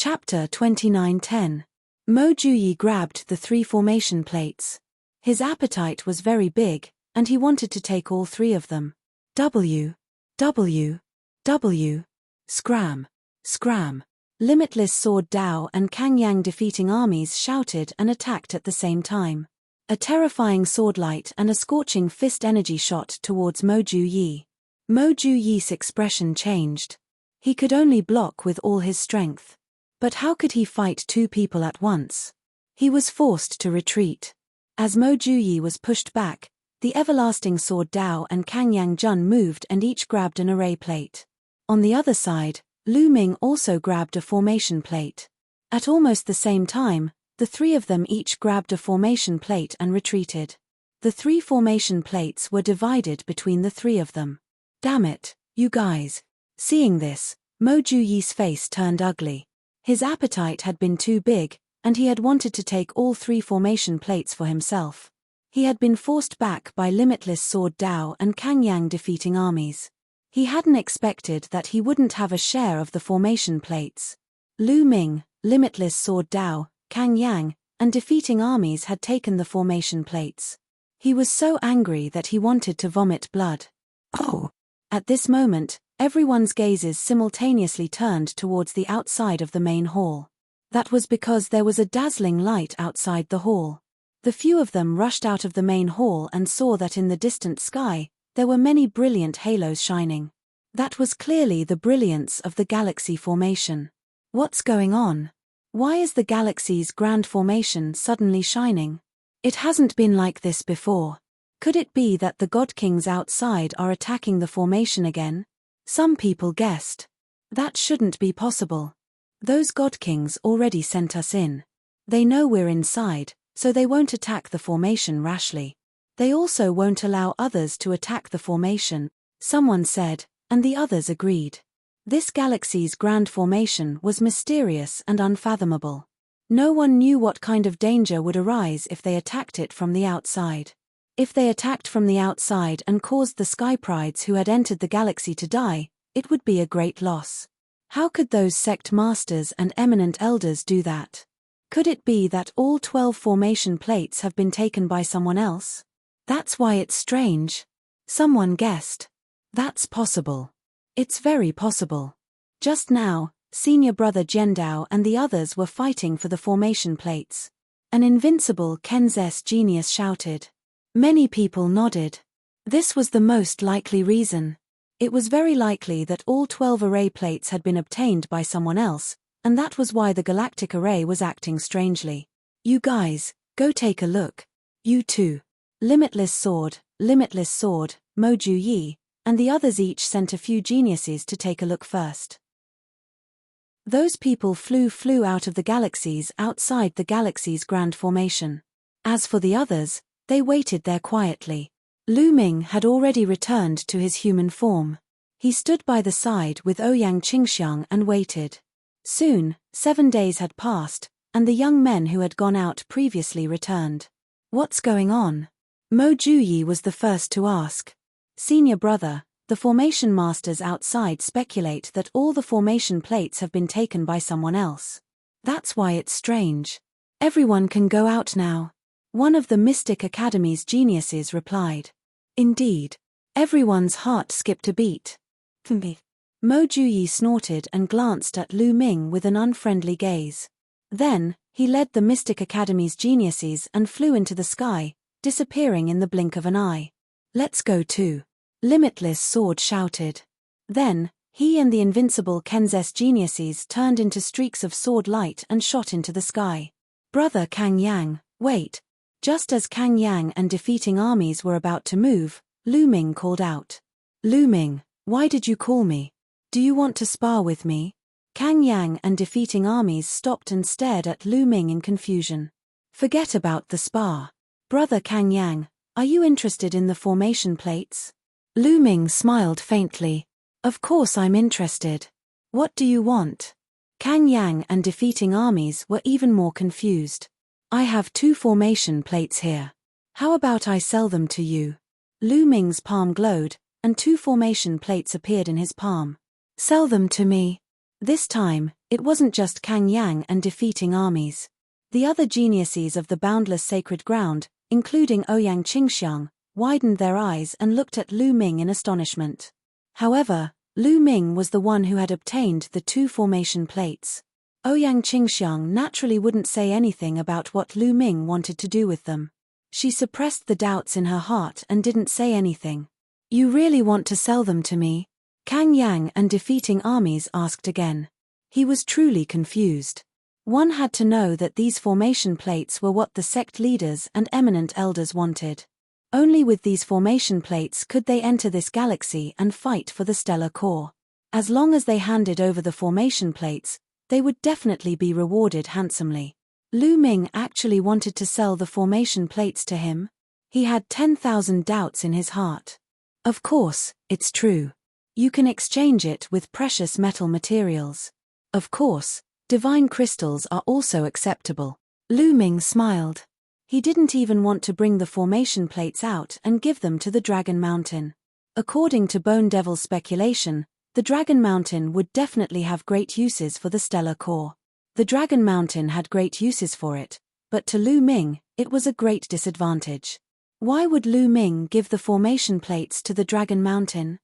Chapter 29:10. Mo Juyi grabbed the 3 formation plates. His appetite was very big, and he wanted to take all 3 of them. W. Scram. Scram. Limitless Sword Dao and Kang Yang defeating armies shouted and attacked at the same time. A terrifying swordlight and a scorching fist energy shot towards Mo Juyi. Mo Juyi's expression changed. He could only block with all his strength. But how could he fight 2 people at once? He was forced to retreat. As Mo Juyi was pushed back, the everlasting Sword Dao and Kang Yang Jun moved and each grabbed an array plate. On the other side, Lu Ming also grabbed a formation plate. At almost the same time, the 3 of them each grabbed a formation plate and retreated. The 3 formation plates were divided between the 3 of them. Damn it, you guys. Seeing this, Mo Juyi's face turned ugly. His appetite had been too big, and he had wanted to take all 3 formation plates for himself. He had been forced back by Limitless Sword Dao and Kang Yang defeating armies. He hadn't expected that he wouldn't have a share of the formation plates. Lu Ming, Limitless Sword Dao, Kang Yang, and defeating armies had taken the formation plates. He was so angry that he wanted to vomit blood. Oh! At this moment, everyone's gazes simultaneously turned towards the outside of the main hall. That was because there was a dazzling light outside the hall. The few of them rushed out of the main hall and saw that in the distant sky, there were many brilliant halos shining. That was clearly the brilliance of the galaxy formation. What's going on? Why is the galaxy's grand formation suddenly shining? It hasn't been like this before. Could it be that the God Kings outside are attacking the formation again? Some people guessed. That shouldn't be possible. Those God Kings already sent us in. They know we're inside, so they won't attack the formation rashly. They also won't allow others to attack the formation, someone said, and the others agreed. This galaxy's grand formation was mysterious and unfathomable. No one knew what kind of danger would arise if they attacked it from the outside. If they attacked from the outside and caused the Sky Prides who had entered the galaxy to die, it would be a great loss. How could those sect masters and eminent elders do that? Could it be that all 12 formation plates have been taken by someone else? That's why it's strange. Someone guessed. That's possible. It's very possible. Just now, senior brother Jiandao and the others were fighting for the formation plates. An invincible Kenzes genius shouted. Many people nodded. This was the most likely reason. It was very likely that all 12 array plates had been obtained by someone else, and that was why the galactic array was acting strangely. You guys, go take a look. You too. Limitless Sword, Mo Juyi, and the others each sent a few geniuses to take a look first. Those people flew out of the galaxies outside the galaxy's grand formation. As for the others, they waited there quietly. Lu Ming had already returned to his human form. He stood by the side with Ouyang Qingxiang and waited. Soon, 7 days had passed, and the young men who had gone out previously returned. What's going on? Mo Juyi was the first to ask. Senior brother, the formation masters outside speculate that all the formation plates have been taken by someone else. That's why it's strange. Everyone can go out now. One of the Mystic Academy's geniuses replied. Indeed. Everyone's heart skipped a beat. Mo Juyi snorted and glanced at Lu Ming with an unfriendly gaze. Then, he led the Mystic Academy's geniuses and flew into the sky, disappearing in the blink of an eye. Let's go too. Limitless Sword shouted. Then, he and the invincible Kenzes geniuses turned into streaks of sword light and shot into the sky. Brother Kang Yang, wait. Just as Kang Yang and defeating armies were about to move, Lu Ming called out. Lu Ming, why did you call me? Do you want to spar with me? Kang Yang and defeating armies stopped and stared at Lu Ming in confusion. Forget about the spar. Brother Kang Yang, are you interested in the formation plates? Lu Ming smiled faintly. Of course I'm interested. What do you want? Kang Yang and defeating armies were even more confused. I have 2 formation plates here. How about I sell them to you? Lu Ming's palm glowed, and 2 formation plates appeared in his palm. Sell them to me. This time, It wasn't just Kang Yang and defeating armies. The other geniuses of the boundless sacred ground, including Ouyang Qingxiang, widened their eyes and looked at Lu Ming in astonishment. However, Lu Ming was the one who had obtained the 2 formation plates. Ouyang Qingxiang naturally wouldn't say anything about what Lu Ming wanted to do with them. She suppressed the doubts in her heart and didn't say anything. "You really want to sell them to me?" Kang Yang and defeating armies asked again. He was truly confused. One had to know that these formation plates were what the sect leaders and eminent elders wanted. Only with these formation plates could they enter this galaxy and fight for the stellar core. As long as they handed over the formation plates, they would definitely be rewarded handsomely. Lu Ming actually wanted to sell the formation plates to him? He had 10,000 doubts in his heart. Of course, it's true. You can exchange it with precious metal materials. Of course, divine crystals are also acceptable. Lu Ming smiled. He didn't even want to bring the formation plates out and give them to the Dragon Mountain. According to Bone Devil's speculation, the Dragon Mountain would definitely have great uses for the stellar core. The Dragon Mountain had great uses for it, but to Lu Ming, it was a great disadvantage. Why would Lu Ming give the formation plates to the Dragon Mountain?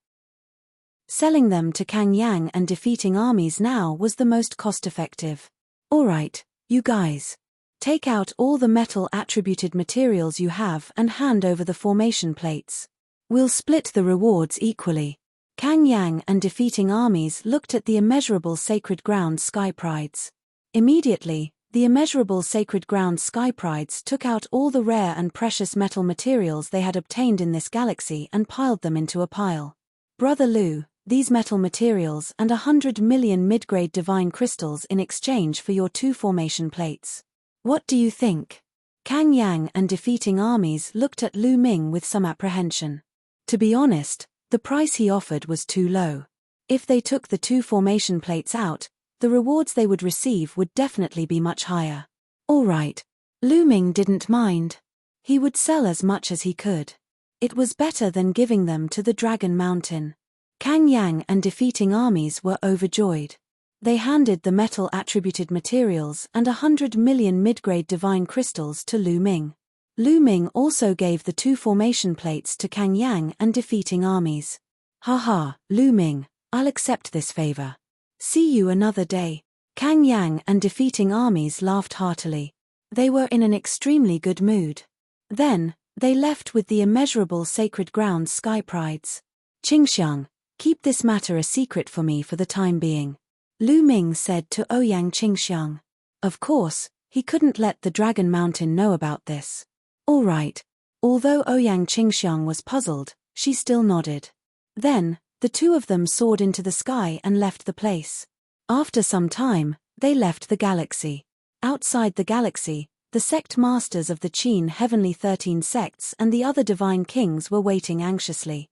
Selling them to Kang Yang and defeating armies now was the most cost-effective. "Alright, you guys. Take out all the metal-attributed materials you have and hand over the formation plates. We'll split the rewards equally." Kang Yang and defeating armies looked at the immeasurable sacred ground sky prides. Immediately, the immeasurable sacred ground sky prides took out all the rare and precious metal materials they had obtained in this galaxy and piled them into a pile. "Brother Lu, these metal materials and 100 million mid-grade divine crystals in exchange for your 2 formation plates. What do you think?" Kang Yang and defeating armies looked at Lu Ming with some apprehension. To be honest, the price he offered was too low. If they took the 2 formation plates out, the rewards they would receive would definitely be much higher. Alright. Lu Ming didn't mind. He would sell as much as he could. It was better than giving them to the Dragon Mountain. Kang Yang and defeating armies were overjoyed. They handed the metal-attributed materials and 100 million mid-grade divine crystals to Lu Ming. Lu Ming also gave the 2 formation plates to Kang Yang and defeating armies. "Haha, Lu Ming, I'll accept this favor. See you another day." Kang Yang and defeating armies laughed heartily. They were in an extremely good mood. Then, they left with the immeasurable sacred ground sky prides. "Qingxiang, keep this matter a secret for me for the time being," Lu Ming said to Ouyang Qingxiang. Of course, he couldn't let the Dragon Mountain know about this. Alright. Although Ouyang Qingxiang was puzzled, she still nodded. Then, the 2 of them soared into the sky and left the place. After some time, they left the galaxy. Outside the galaxy, the sect masters of the Qin Heavenly 13 sects and the other divine kings were waiting anxiously.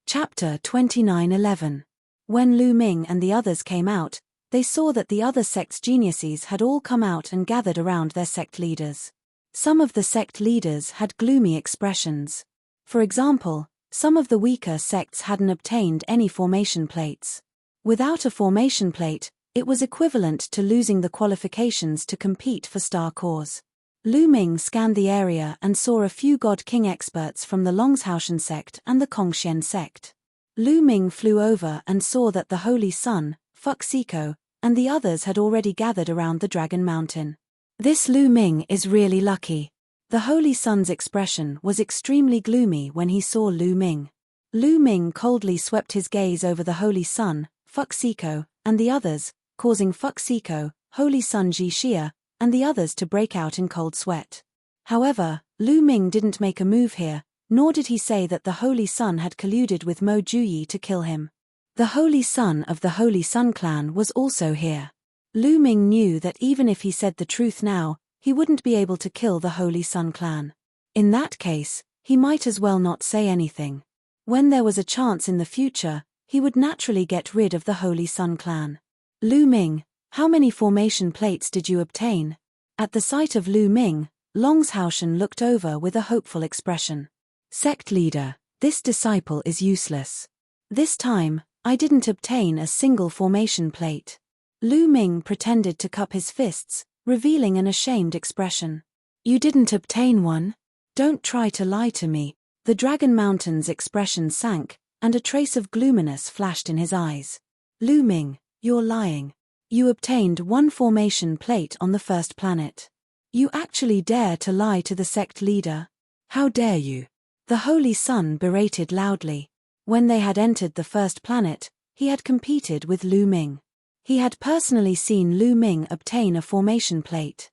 Chapter 29:11. When Lu Ming and the others came out, they saw that the other sect's geniuses had all come out and gathered around their sect leaders. Some of the sect leaders had gloomy expressions. For example, some of the weaker sects hadn't obtained any formation plates. Without a formation plate, it was equivalent to losing the qualifications to compete for star cores. Lu Ming scanned the area and saw a few God King experts from the Longshaotian sect and the Kongxian sect. Lu Ming flew over and saw that the Holy Sun, Fuxiko, and the others had already gathered around the Dragon Mountain. This Lu Ming is really lucky. The Holy Sun's expression was extremely gloomy when he saw Lu Ming. Lu Ming coldly swept his gaze over the Holy Sun, Fuxiko, and the others, causing Fuxiko, Holy Sun Jixia, and the others to break out in cold sweat. However, Lu Ming didn't make a move here, nor did he say that the Holy Sun had colluded with Mo Juyi to kill him. The Holy Sun of the Holy Sun clan was also here. Lu Ming knew that even if he said the truth now, he wouldn't be able to kill the Holy Sun clan. In that case, he might as well not say anything. When there was a chance in the future, he would naturally get rid of the Holy Sun clan. "Lu Ming, how many formation plates did you obtain?" At the sight of Lu Ming, Longshaotian looked over with a hopeful expression. "Sect leader, this disciple is useless. This time, I didn't obtain a single formation plate. Lu Ming pretended to cup his fists, revealing an ashamed expression. You didn't obtain one? Don't try to lie to me. The Dragon Mountain's expression sank, and a trace of gloominess flashed in his eyes. Lu Ming, you're lying. You obtained one formation plate on the first planet. You actually dare to lie to the sect leader? How dare you? The Holy Sun berated loudly. When they had entered the first planet, he had competed with Lu Ming. He had personally seen Lu Ming obtain a formation plate.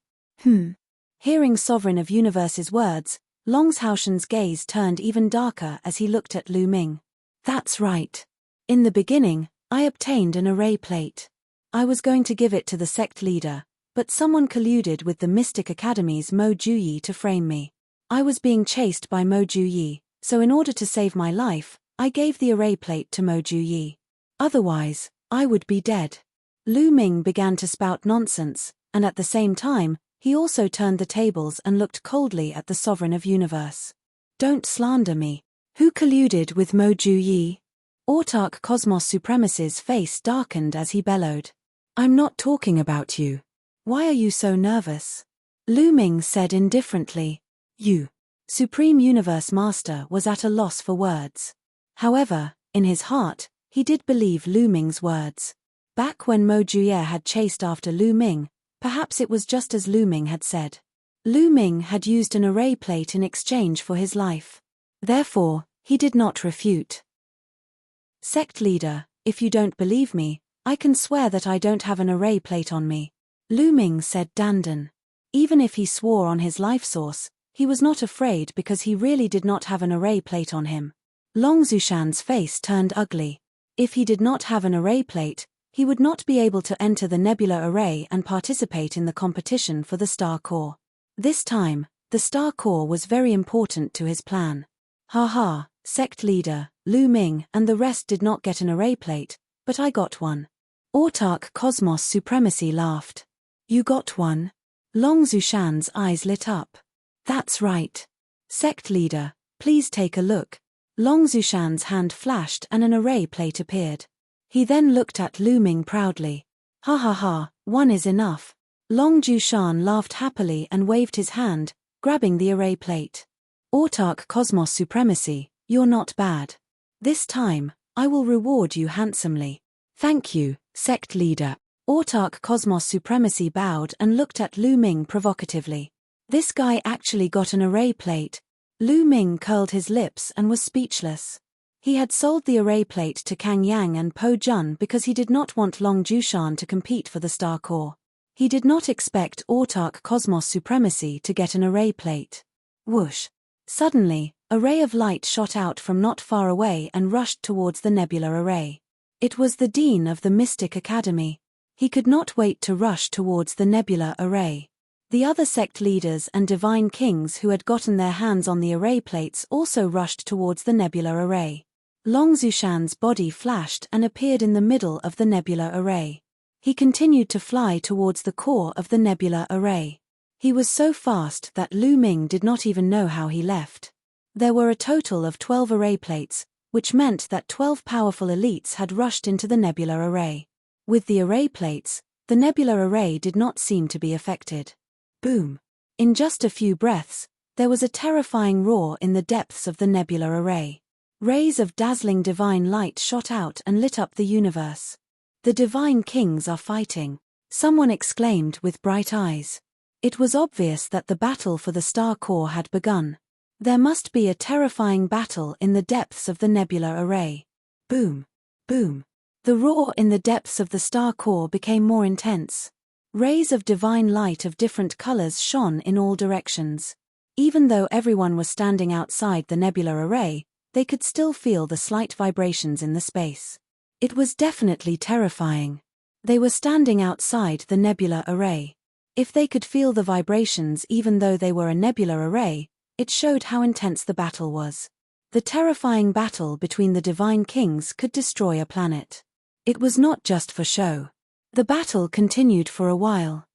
Hearing Sovereign of Universe's words, Longzhaoshan's gaze turned even darker as he looked at Lu Ming. That's right. In the beginning, I obtained an array plate. I was going to give it to the sect leader, but someone colluded with the Mystic Academy's Mo Juyi to frame me. I was being chased by Mo Juyi, so in order to save my life, I gave the array plate to Mo Juyi. Otherwise, I would be dead. Lu Ming began to spout nonsense, and at the same time, he also turned the tables and looked coldly at the Sovereign of Universe. Don't slander me. Who colluded with Mo Juyi? Autarch Cosmos Supremacy's face darkened as he bellowed. I'm not talking about you. Why are you so nervous? Lu Ming said indifferently. You. Supreme Universe Master was at a loss for words. However, in his heart, he did believe Lu Ming's words. Back when Mo Juyi had chased after Lu Ming, perhaps it was just as Lu Ming had said. Lu Ming had used an array plate in exchange for his life. Therefore, he did not refute. Sect leader, if you don't believe me, I can swear that I don't have an array plate on me. Lu Ming said Dandan. Even if he swore on his life source, he was not afraid because he really did not have an array plate on him. Longzhaoshan's face turned ugly. If he did not have an array plate, he would not be able to enter the Nebula Array and participate in the competition for the Star Core. This time, the Star Core was very important to his plan. Haha, sect leader, Lu Ming and the rest did not get an array plate, but I got one. Autarch Cosmos Supremacy laughed. You got one? Longzhaoshan's eyes lit up. That's right. Sect leader, please take a look. Longzhaoshan's hand flashed and an array plate appeared. He then looked at Lu Ming proudly. Ha ha ha, one is enough. Longzhaoshan laughed happily and waved his hand, grabbing the array plate. Autarch Cosmos Supremacy, you're not bad. This time, I will reward you handsomely. Thank you, sect leader. Autarch Cosmos Supremacy bowed and looked at Lu Ming provocatively. This guy actually got an array plate. Lu Ming curled his lips and was speechless. He had sold the array plate to Kang Yang and Po Jun because he did not want Longzhaoshan to compete for the Star Core. He did not expect Autarch Cosmos Supremacy to get an array plate. Whoosh! Suddenly, a ray of light shot out from not far away and rushed towards the Nebula Array. It was the Dean of the Mystic Academy. He could not wait to rush towards the Nebula Array. The other sect leaders and divine kings who had gotten their hands on the array plates also rushed towards the Nebula Array. Longzhaoshan's body flashed and appeared in the middle of the Nebula Array. He continued to fly towards the core of the Nebula Array. He was so fast that Lu Ming did not even know how he left. There were a total of 12 array plates, which meant that 12 powerful elites had rushed into the Nebula Array. With the array plates, the Nebula Array did not seem to be affected. Boom! In just a few breaths, there was a terrifying roar in the depths of the Nebula Array. Rays of dazzling divine light shot out and lit up the universe. The divine kings are fighting, someone exclaimed with bright eyes. It was obvious that the battle for the Star Core had begun. There must be a terrifying battle in the depths of the Nebula Array. Boom! Boom! The roar in the depths of the Star Core became more intense. Rays of divine light of different colors shone in all directions. Even though everyone was standing outside the Nebula Array, they could still feel the slight vibrations in the space. It was definitely terrifying. They were standing outside the Nebula Array. If they could feel the vibrations even though they were a Nebula Array, it showed how intense the battle was. The terrifying battle between the divine kings could destroy a planet. It was not just for show. The battle continued for a while.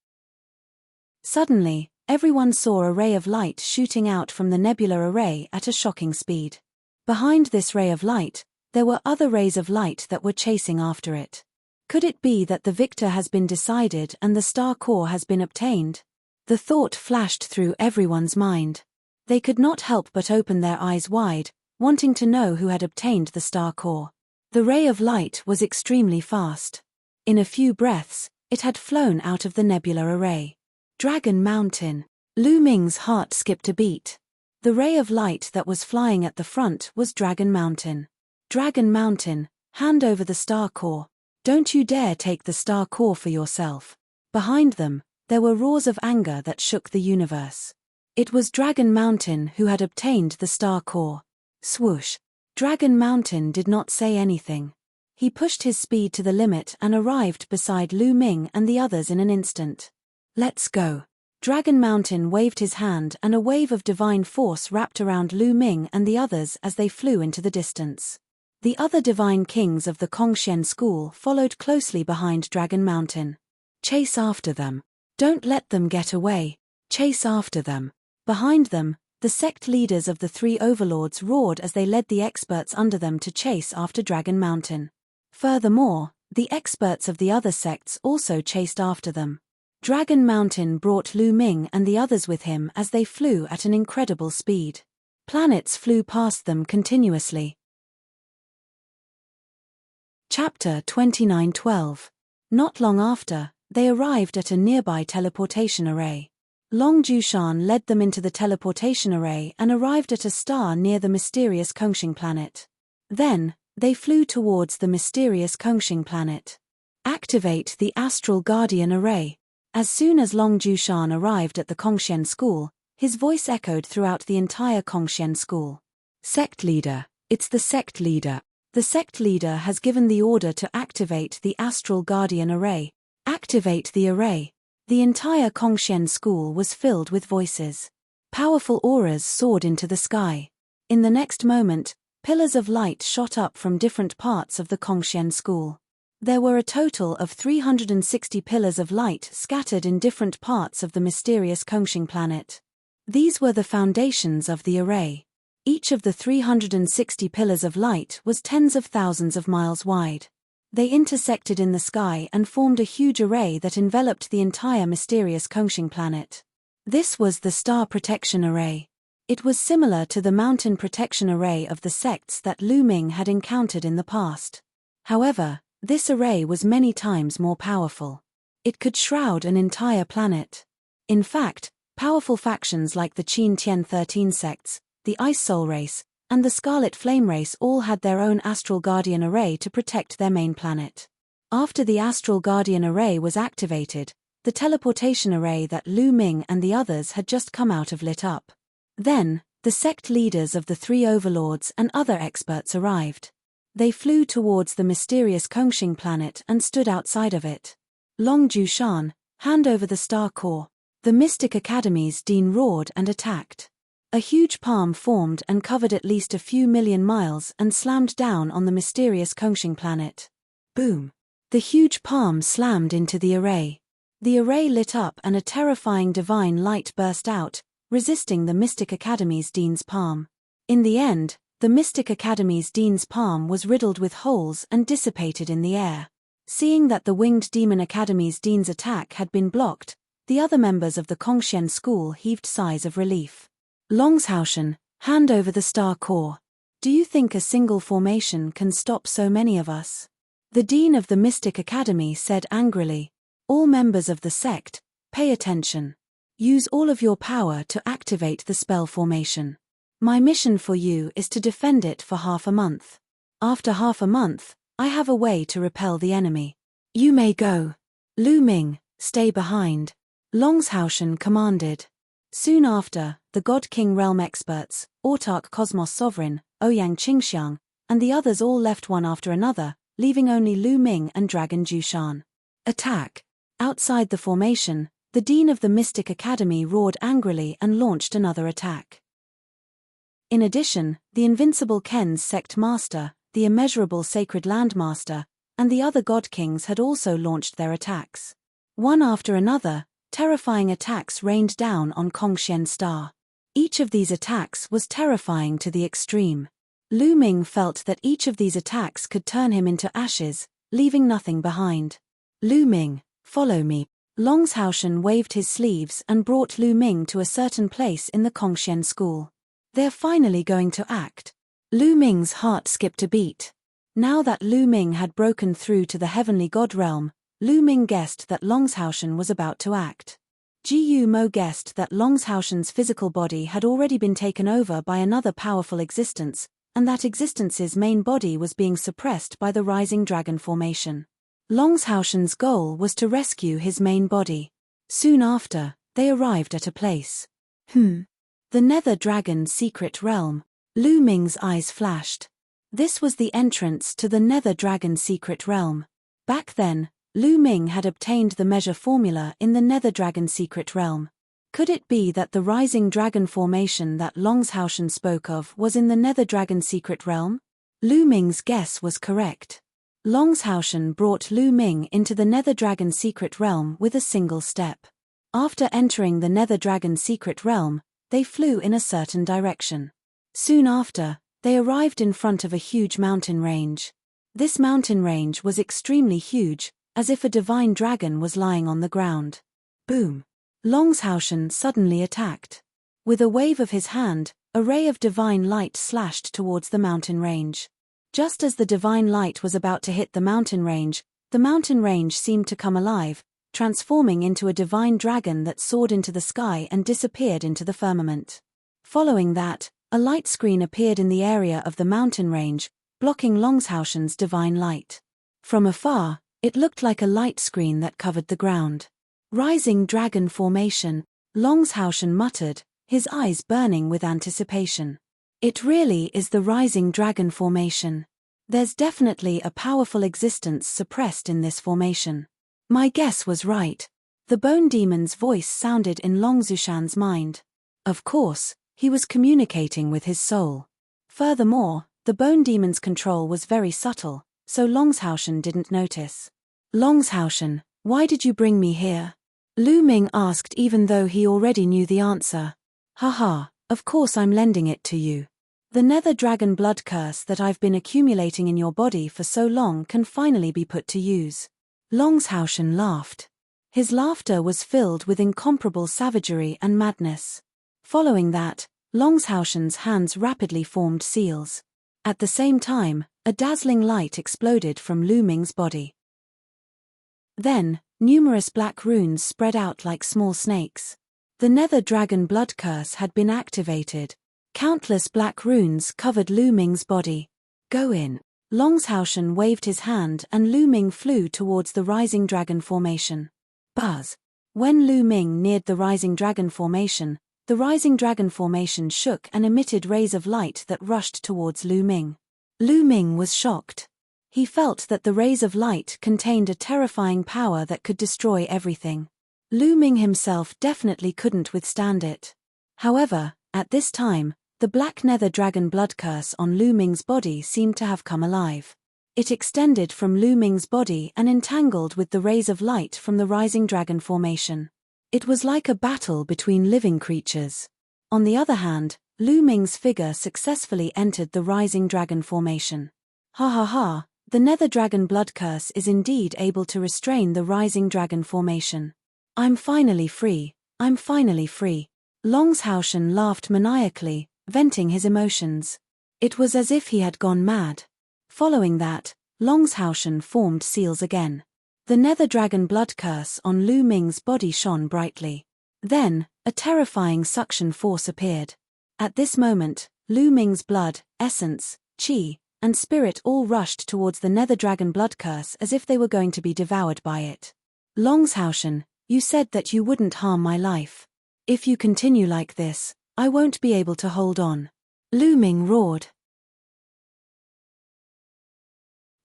Suddenly, everyone saw a ray of light shooting out from the Nebula Array at a shocking speed. Behind this ray of light, There were other rays of light that were chasing after it. Could it be that the victor has been decided and the star core has been obtained? The thought flashed through everyone's mind. They could not help but open their eyes wide, wanting to know who had obtained the star core. The ray of light was extremely fast. In a few breaths, it had flown out of the nebula array. Dragon Mountain. Lu Ming's heart skipped a beat. The ray of light that was flying at the front was Dragon Mountain. Dragon Mountain, hand over the star core. Don't you dare take the star core for yourself. Behind them, there were roars of anger that shook the universe. It was Dragon Mountain who had obtained the star core. Swoosh. Dragon Mountain did not say anything. He pushed his speed to the limit and arrived beside Lu Ming and the others in an instant. Let's go. Dragon Mountain waved his hand and a wave of divine force wrapped around Lu Ming and the others as they flew into the distance. The other divine kings of the Kongxian school followed closely behind Dragon Mountain. Chase after them. Don't let them get away. Chase after them. Behind them, the sect leaders of the three overlords roared as they led the experts under them to chase after Dragon Mountain. Furthermore, the experts of the other sects also chased after them. Dragon Mountain brought Lu Ming and the others with him as they flew at an incredible speed. Planets flew past them continuously. Chapter 29:12. Not long after, they arrived at a nearby teleportation array. Long Jushan led them into the teleportation array and arrived at a star near the mysterious Kongxing planet. Then, they flew towards the mysterious Kongxing planet. Activate the Astral Guardian Array. As soon as Long Jushan arrived at the Kongxian school, his voice echoed throughout the entire Kongxian school. Sect leader, it's the sect leader. The sect leader has given the order to activate the Astral Guardian Array. Activate the array. The entire Kongxian school was filled with voices. Powerful auras soared into the sky. In the next moment, pillars of light shot up from different parts of the Kongxian school. There were a total of 360 pillars of light scattered in different parts of the mysterious Kongxing planet. These were the foundations of the array. Each of the 360 pillars of light was tens of thousands of miles wide. They intersected in the sky and formed a huge array that enveloped the entire mysterious Kongxing planet. This was the Star Protection Array. It was similar to the Mountain Protection Array of the sects that Lu Ming had encountered in the past. However, this array was many times more powerful. It could shroud an entire planet. In fact, powerful factions like the Qin Tian 13 sects, the Ice Soul race, and the Scarlet Flame race all had their own Astral Guardian Array to protect their main planet. After the Astral Guardian Array was activated, the teleportation array that Lu Ming and the others had just come out of lit up. Then, the sect leaders of the three overlords and other experts arrived. They flew towards the mysterious Kongxing planet and stood outside of it. Long Jushan, hand over the star core. The Mystic Academy's dean roared and attacked. A huge palm formed and covered at least a few million miles and slammed down on the mysterious Kongxing planet. Boom! The huge palm slammed into the array. The array lit up and a terrifying divine light burst out, resisting the Mystic Academy's dean's palm. In the end, the Mystic Academy's dean's palm was riddled with holes and dissipated in the air. Seeing that the Winged Demon Academy's dean's attack had been blocked, the other members of the Kongxian school heaved sighs of relief. Longshausen, hand over the star core. Do you think a single formation can stop so many of us? The dean of the Mystic Academy said angrily. All members of the sect, pay attention. Use all of your power to activate the spell formation. My mission for you is to defend it for half a month. After half a month, I have a way to repel the enemy. You may go. Lu Ming, stay behind. Longshausen commanded. Soon after, the God King Realm experts, Autarch Cosmos Sovereign, Ouyang Qingxiang, and the others all left one after another, leaving only Lu Ming and Dragon Jushan. Attack! Outside the formation, the Dean of the Mystic Academy roared angrily and launched another attack. In addition, the Invincible Ken's Sect Master, the Immeasurable Sacred Land Master, and the other God Kings had also launched their attacks. One after another, terrifying attacks rained down on Kongxian Star. Each of these attacks was terrifying to the extreme. Lu Ming felt that each of these attacks could turn him into ashes, leaving nothing behind. Lu Ming, follow me. Longshaoshan waved his sleeves and brought Lu Ming to a certain place in the Kongxian school. They're finally going to act. Lu Ming's heart skipped a beat. Now that Lu Ming had broken through to the heavenly god realm, Lu Ming guessed that Longshaoshan was about to act. Ji Mo guessed that Longshaoshan's physical body had already been taken over by another powerful existence, and that existence's main body was being suppressed by the rising dragon formation. Longshaoshan's goal was to rescue his main body. Soon after, they arrived at a place. The Nether Dragon's secret realm. Lu Ming's eyes flashed. This was the entrance to the Nether Dragon's secret realm. Back then, Lu Ming had obtained the measure formula in the Nether Dragon's secret realm. Could it be that the rising dragon formation that Longshaoshan spoke of was in the Nether Dragon's secret realm? Lu Ming's guess was correct. Longshaoshan brought Lu Ming into the Nether Dragon's secret realm with a single step. After entering the Nether Dragon's secret realm, they flew in a certain direction. Soon after, they arrived in front of a huge mountain range. This mountain range was extremely huge, as if a divine dragon was lying on the ground. Boom! Longshaoshan suddenly attacked. With a wave of his hand, a ray of divine light slashed towards the mountain range. Just as the divine light was about to hit the mountain range seemed to come alive, transforming into a divine dragon that soared into the sky and disappeared into the firmament. Following that, a light screen appeared in the area of the mountain range, blocking Longshaoshan's divine light. From afar, it looked like a light screen that covered the ground. Rising dragon formation, Longshaoshan muttered, his eyes burning with anticipation. It really is the rising dragon formation. There's definitely a powerful existence suppressed in this formation. My guess was right. The bone demon's voice sounded in Longshaoshan's mind. Of course, he was communicating with his soul. Furthermore, the bone demon's control was very subtle, so Longshaoshan didn't notice. Longshaoshan, why did you bring me here? Lu Ming asked even though he already knew the answer. Haha, of course I'm lending it to you. The Nether Dragon blood curse that I've been accumulating in your body for so long can finally be put to use. Longshaoshan laughed. His laughter was filled with incomparable savagery and madness. Following that, Longshaoshan's hands rapidly formed seals. At the same time, a dazzling light exploded from Lu Ming's body. Then, numerous black runes spread out like small snakes. The Nether Dragon blood curse had been activated. Countless black runes covered Lu Ming's body. Go in. Longshaoshan waved his hand and Lu Ming flew towards the rising dragon formation. Buzz. When Lu Ming neared the rising dragon formation shook and emitted rays of light that rushed towards Lu Ming. Lu Ming was shocked. He felt that the rays of light contained a terrifying power that could destroy everything. Lu Ming himself definitely couldn't withstand it. However, at this time, the black Nether Dragon blood curse on Lu Ming's body seemed to have come alive. It extended from Lu Ming's body and entangled with the rays of light from the rising dragon formation. It was like a battle between living creatures. On the other hand, Lu Ming's figure successfully entered the rising dragon formation. Ha ha ha, the Nether Dragon blood curse is indeed able to restrain the rising dragon formation. I'm finally free, I'm finally free. Longshaoshan laughed maniacally, venting his emotions. It was as if he had gone mad. Following that, Longshaoshan formed seals again. The Nether Dragon blood curse on Lu Ming's body shone brightly. Then, a terrifying suction force appeared. At this moment, Lu Ming's blood, essence, qi, and spirit all rushed towards the Nether Dragon blood curse as if they were going to be devoured by it. Longshaoshan, you said that you wouldn't harm my life. If you continue like this, I won't be able to hold on. Lu Ming roared.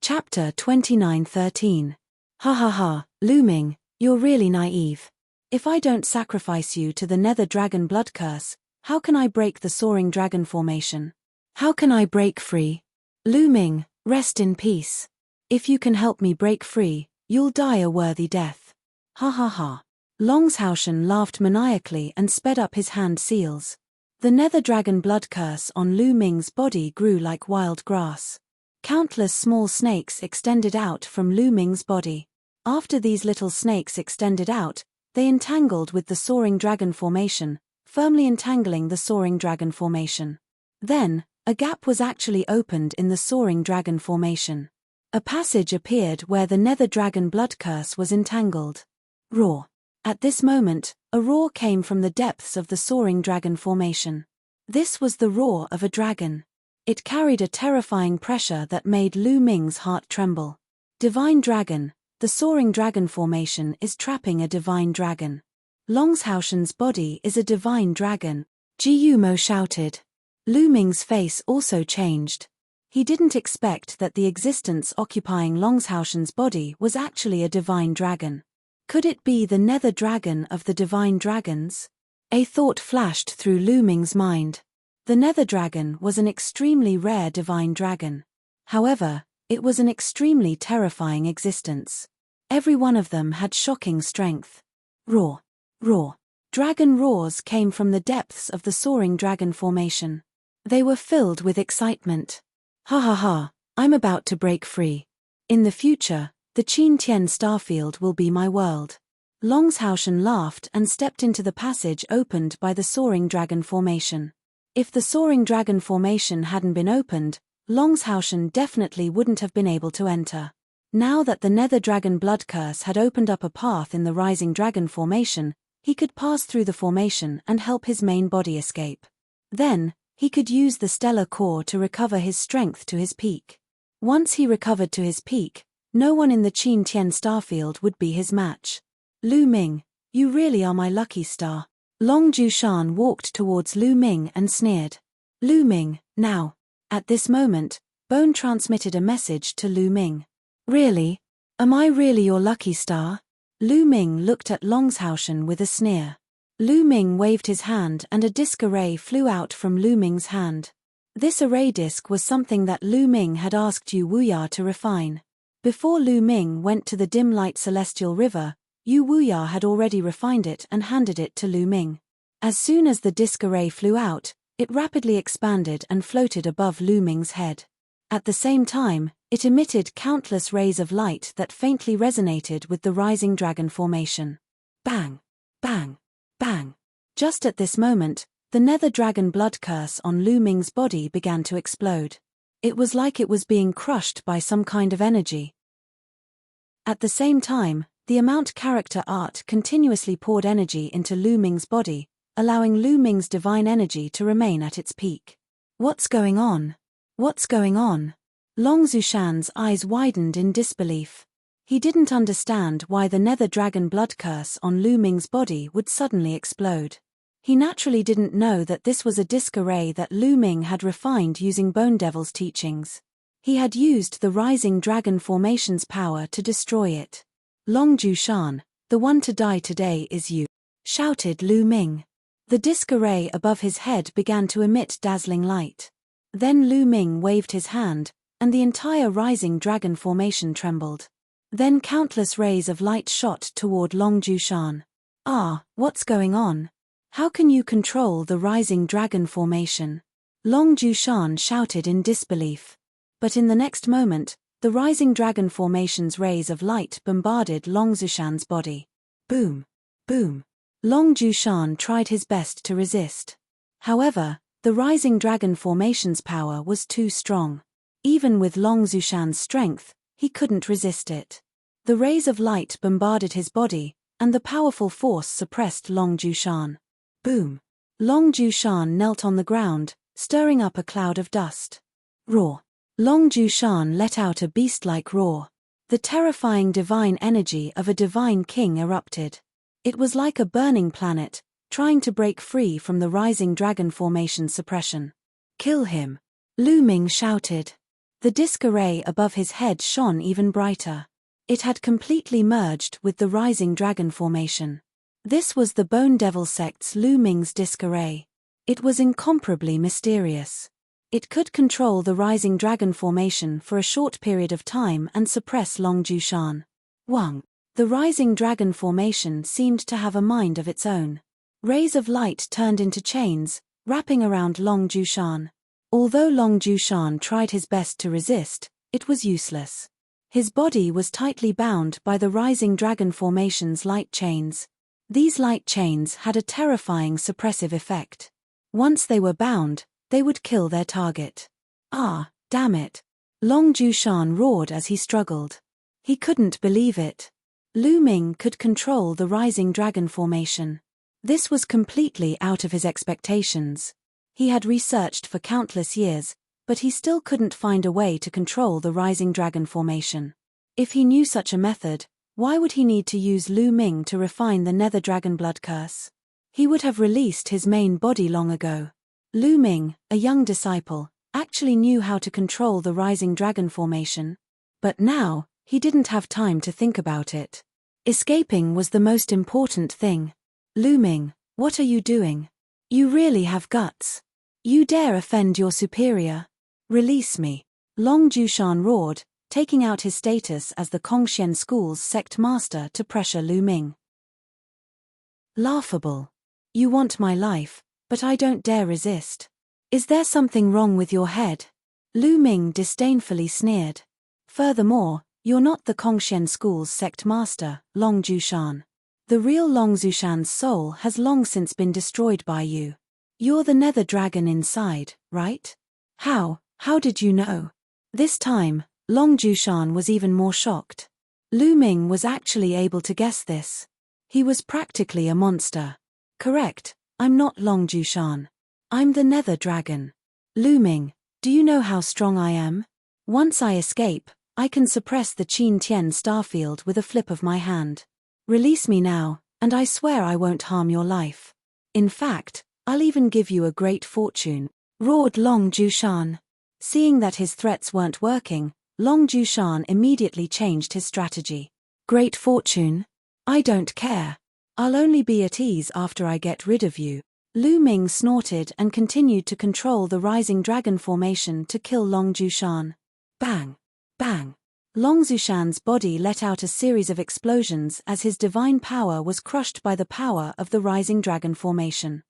Chapter 29:13. Ha ha ha, Lu Ming, you're really naive. If I don't sacrifice you to the Nether Dragon blood curse, how can I break the soaring dragon formation? How can I break free? Lu Ming, rest in peace. If you can help me break free, you'll die a worthy death. Ha ha ha. Longshaoshan laughed maniacally and sped up his hand seals. The nether dragon blood curse on Lu Ming's body grew like wild grass. Countless small snakes extended out from Lu Ming's body. After these little snakes extended out, they entangled with the soaring dragon formation, firmly entangling the soaring dragon formation. Then, a gap was actually opened in the soaring dragon formation. A passage appeared where the nether dragon blood curse was entangled. Roar. At this moment, a roar came from the depths of the soaring dragon formation. This was the roar of a dragon. It carried a terrifying pressure that made Lu Ming's heart tremble. Divine dragon, the soaring dragon formation is trapping a divine dragon. Longshaotian's body is a divine dragon, Ji Yumo shouted. Lu Ming's face also changed. He didn't expect that the existence occupying Longshaotian's body was actually a divine dragon. Could it be the nether dragon of the divine dragons? A thought flashed through Lu Ming's mind. The nether dragon was an extremely rare divine dragon. However, it was an extremely terrifying existence. Every one of them had shocking strength. Roar. Roar. Dragon roars came from the depths of the soaring dragon formation. They were filled with excitement. Ha ha ha, I'm about to break free. In the future, the Qin Tian starfield will be my world. Longshaotian laughed and stepped into the passage opened by the soaring dragon formation. If the soaring dragon formation hadn't been opened, Longshaotian definitely wouldn't have been able to enter. Now that the nether dragon blood curse had opened up a path in the rising dragon formation, he could pass through the formation and help his main body escape. Then, he could use the stellar core to recover his strength to his peak. Once he recovered to his peak, no one in the Qin Tian starfield would be his match. Lu Ming, you really are my lucky star. Long Jushan walked towards Lu Ming and sneered. Lu Ming, now. At this moment, Bone transmitted a message to Lu Ming. Really? Am I really your lucky star? Lu Ming looked at Longshaotian with a sneer. Lu Ming waved his hand and a disc array flew out from Lu Ming's hand. This array disc was something that Lu Ming had asked Yu Wuya to refine. Before Lu Ming went to the dim light celestial river, Yu Wuya had already refined it and handed it to Lu Ming. As soon as the disc array flew out, it rapidly expanded and floated above Lu Ming's head. At the same time, it emitted countless rays of light that faintly resonated with the rising dragon formation. Bang! Bang! Bang! Just at this moment, the nether dragon blood curse on Lu Ming's body began to explode. It was like it was being crushed by some kind of energy. At the same time, the amount character art continuously poured energy into Lu Ming's body, allowing Lu Ming's divine energy to remain at its peak. What's going on? What's going on? Long Zushan's eyes widened in disbelief. He didn't understand why the nether dragon blood curse on Lu Ming's body would suddenly explode. He naturally didn't know that this was a disc array that Lu Ming had refined using Bone Devil's teachings. He had used the rising dragon formation's power to destroy it. Long Jushan, the one to die today is you, shouted Lu Ming. The disc array above his head began to emit dazzling light. Then Lu Ming waved his hand, and the entire rising dragon formation trembled. Then countless rays of light shot toward Long Jushan. Ah, what's going on? How can you control the rising dragon formation? Long Jushan shouted in disbelief. But in the next moment, the rising dragon formation's rays of light bombarded Long Zushan's body. Boom! Boom! Long Jushan tried his best to resist. However, the rising dragon formation's power was too strong. Even with Long Zushan's strength, he couldn't resist it. The rays of light bombarded his body, and the powerful force suppressed Long Jushan. Boom! Long Jushan knelt on the ground, stirring up a cloud of dust. Roar! Long Jushan let out a beast-like roar. The terrifying divine energy of a divine king erupted. It was like a burning planet, trying to break free from the rising dragon formation suppression. Kill him! Lu Ming shouted. The disc array above his head shone even brighter. It had completely merged with the rising dragon formation. This was the Bone Devil sect's Lu Ming's disc array. It was incomparably mysterious. It could control the rising dragon formation for a short period of time and suppress Long Jushan. Wang. The rising dragon formation seemed to have a mind of its own. Rays of light turned into chains, wrapping around Long Jushan. Although Long Jushan tried his best to resist, it was useless. His body was tightly bound by the rising dragon formation's light chains. These light chains had a terrifying suppressive effect. Once they were bound, they would kill their target. Ah, damn it. Long Jushan roared as he struggled. He couldn't believe it. Lu Ming could control the rising dragon formation. This was completely out of his expectations. He had researched for countless years, but he still couldn't find a way to control the rising dragon formation. If he knew such a method, why would he need to use Lu Ming to refine the nether dragon blood curse? He would have released his main body long ago. Lu Ming, a young disciple, actually knew how to control the rising dragon formation. But now, he didn't have time to think about it. Escaping was the most important thing. Lu Ming, what are you doing? You really have guts. You dare offend your superior? Release me. Long Jushan roared, taking out his status as the Kongxian school's sect master to pressure Lu Ming. Laughable. You want my life, but I don't dare resist. Is there something wrong with your head? Lu Ming disdainfully sneered. Furthermore, you're not the Kongxian school's sect master, Long Jushan. The real Long Jushan's soul has long since been destroyed by you. You're the nether dragon inside, right? How did you know? This time, Long Jushan was even more shocked. Lu Ming was actually able to guess this. He was practically a monster. Correct, I'm not Long Jushan. I'm the nether dragon. Lu Ming, do you know how strong I am? Once I escape, I can suppress the Qin Tian starfield with a flip of my hand. Release me now, and I swear I won't harm your life. In fact, I'll even give you a great fortune, roared Long Jushan. Seeing that his threats weren't working, Long Jushan immediately changed his strategy. Great fortune? I don't care. I'll only be at ease after I get rid of you. Lu Ming snorted and continued to control the rising dragon formation to kill Long Jushan. Bang! Bang! Long Jushan's body let out a series of explosions as his divine power was crushed by the power of the rising dragon formation.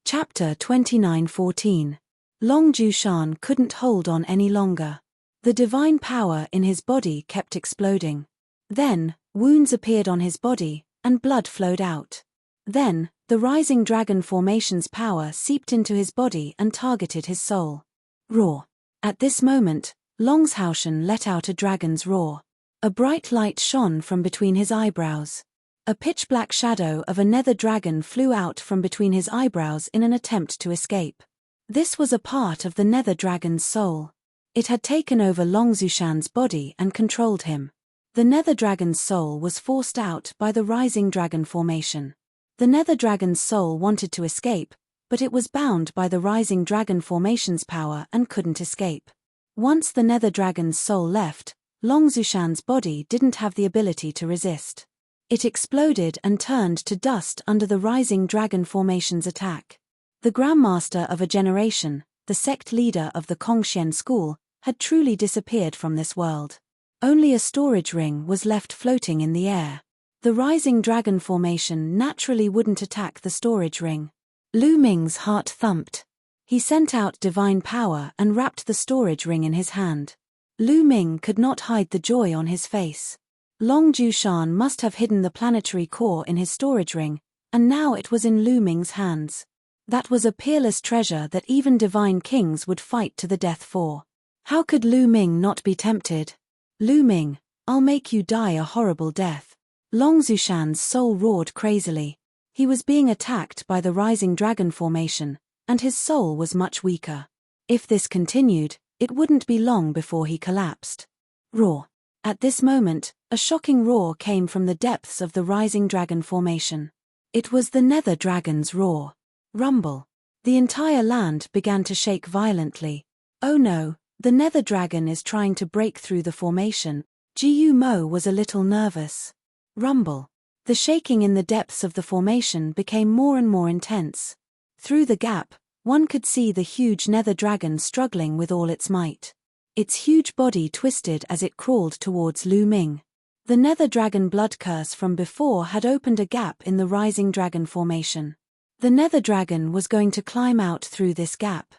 Chapter 29:14. Long Jushan couldn't hold on any longer. The divine power in his body kept exploding. Then, wounds appeared on his body, and blood flowed out. Then, the rising dragon formation's power seeped into his body and targeted his soul. Roar. At this moment, Long Jushan let out a dragon's roar. A bright light shone from between his eyebrows. A pitch-black shadow of a nether dragon flew out from between his eyebrows in an attempt to escape. This was a part of the nether dragon's soul. It had taken over Long Jushan's body and controlled him. The nether dragon's soul was forced out by the rising dragon formation. The nether dragon's soul wanted to escape, but it was bound by the rising dragon formation's power and couldn't escape. Once the nether dragon's soul left, Long Jushan's body didn't have the ability to resist. It exploded and turned to dust under the rising dragon formation's attack. The Grandmaster of a generation, the sect leader of the Kongxian school, had truly disappeared from this world. Only a storage ring was left floating in the air. The rising dragon formation naturally wouldn't attack the storage ring. Lu Ming's heart thumped. He sent out divine power and wrapped the storage ring in his hand. Lu Ming could not hide the joy on his face. Long Jushan must have hidden the planetary core in his storage ring, and now it was in Lu Ming's hands. That was a peerless treasure that even divine kings would fight to the death for. How could Lu Ming not be tempted? Lu Ming, I'll make you die a horrible death. Long Jushan's soul roared crazily. He was being attacked by the rising dragon formation, and his soul was much weaker. If this continued, it wouldn't be long before he collapsed. Roar. At this moment, a shocking roar came from the depths of the rising dragon formation. It was the nether dragon's roar. Rumble. The entire land began to shake violently. Oh no, the nether dragon is trying to break through the formation. Jiu Mo was a little nervous. Rumble. The shaking in the depths of the formation became more and more intense. Through the gap, one could see the huge nether dragon struggling with all its might. Its huge body twisted as it crawled towards Lu Ming. The nether dragon blood curse from before had opened a gap in the rising dragon formation. The nether dragon was going to climb out through this gap.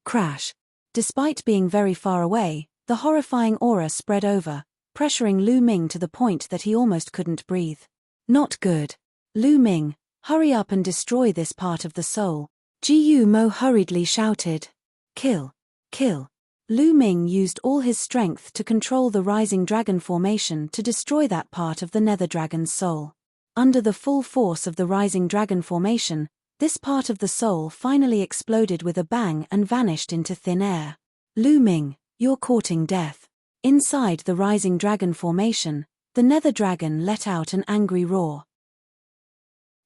Crash. Despite being very far away, the horrifying aura spread over, pressuring Lu Ming to the point that he almost couldn't breathe. Not good. Lu Ming, hurry up and destroy this part of the soul. Jiu Mo hurriedly shouted. Kill. Kill. Lu Ming used all his strength to control the rising dragon formation to destroy that part of the nether dragon's soul. Under the full force of the rising dragon formation, this part of the soul finally exploded with a bang and vanished into thin air. Lu Ming, you're courting death. Inside the rising dragon formation, the nether dragon let out an angry roar.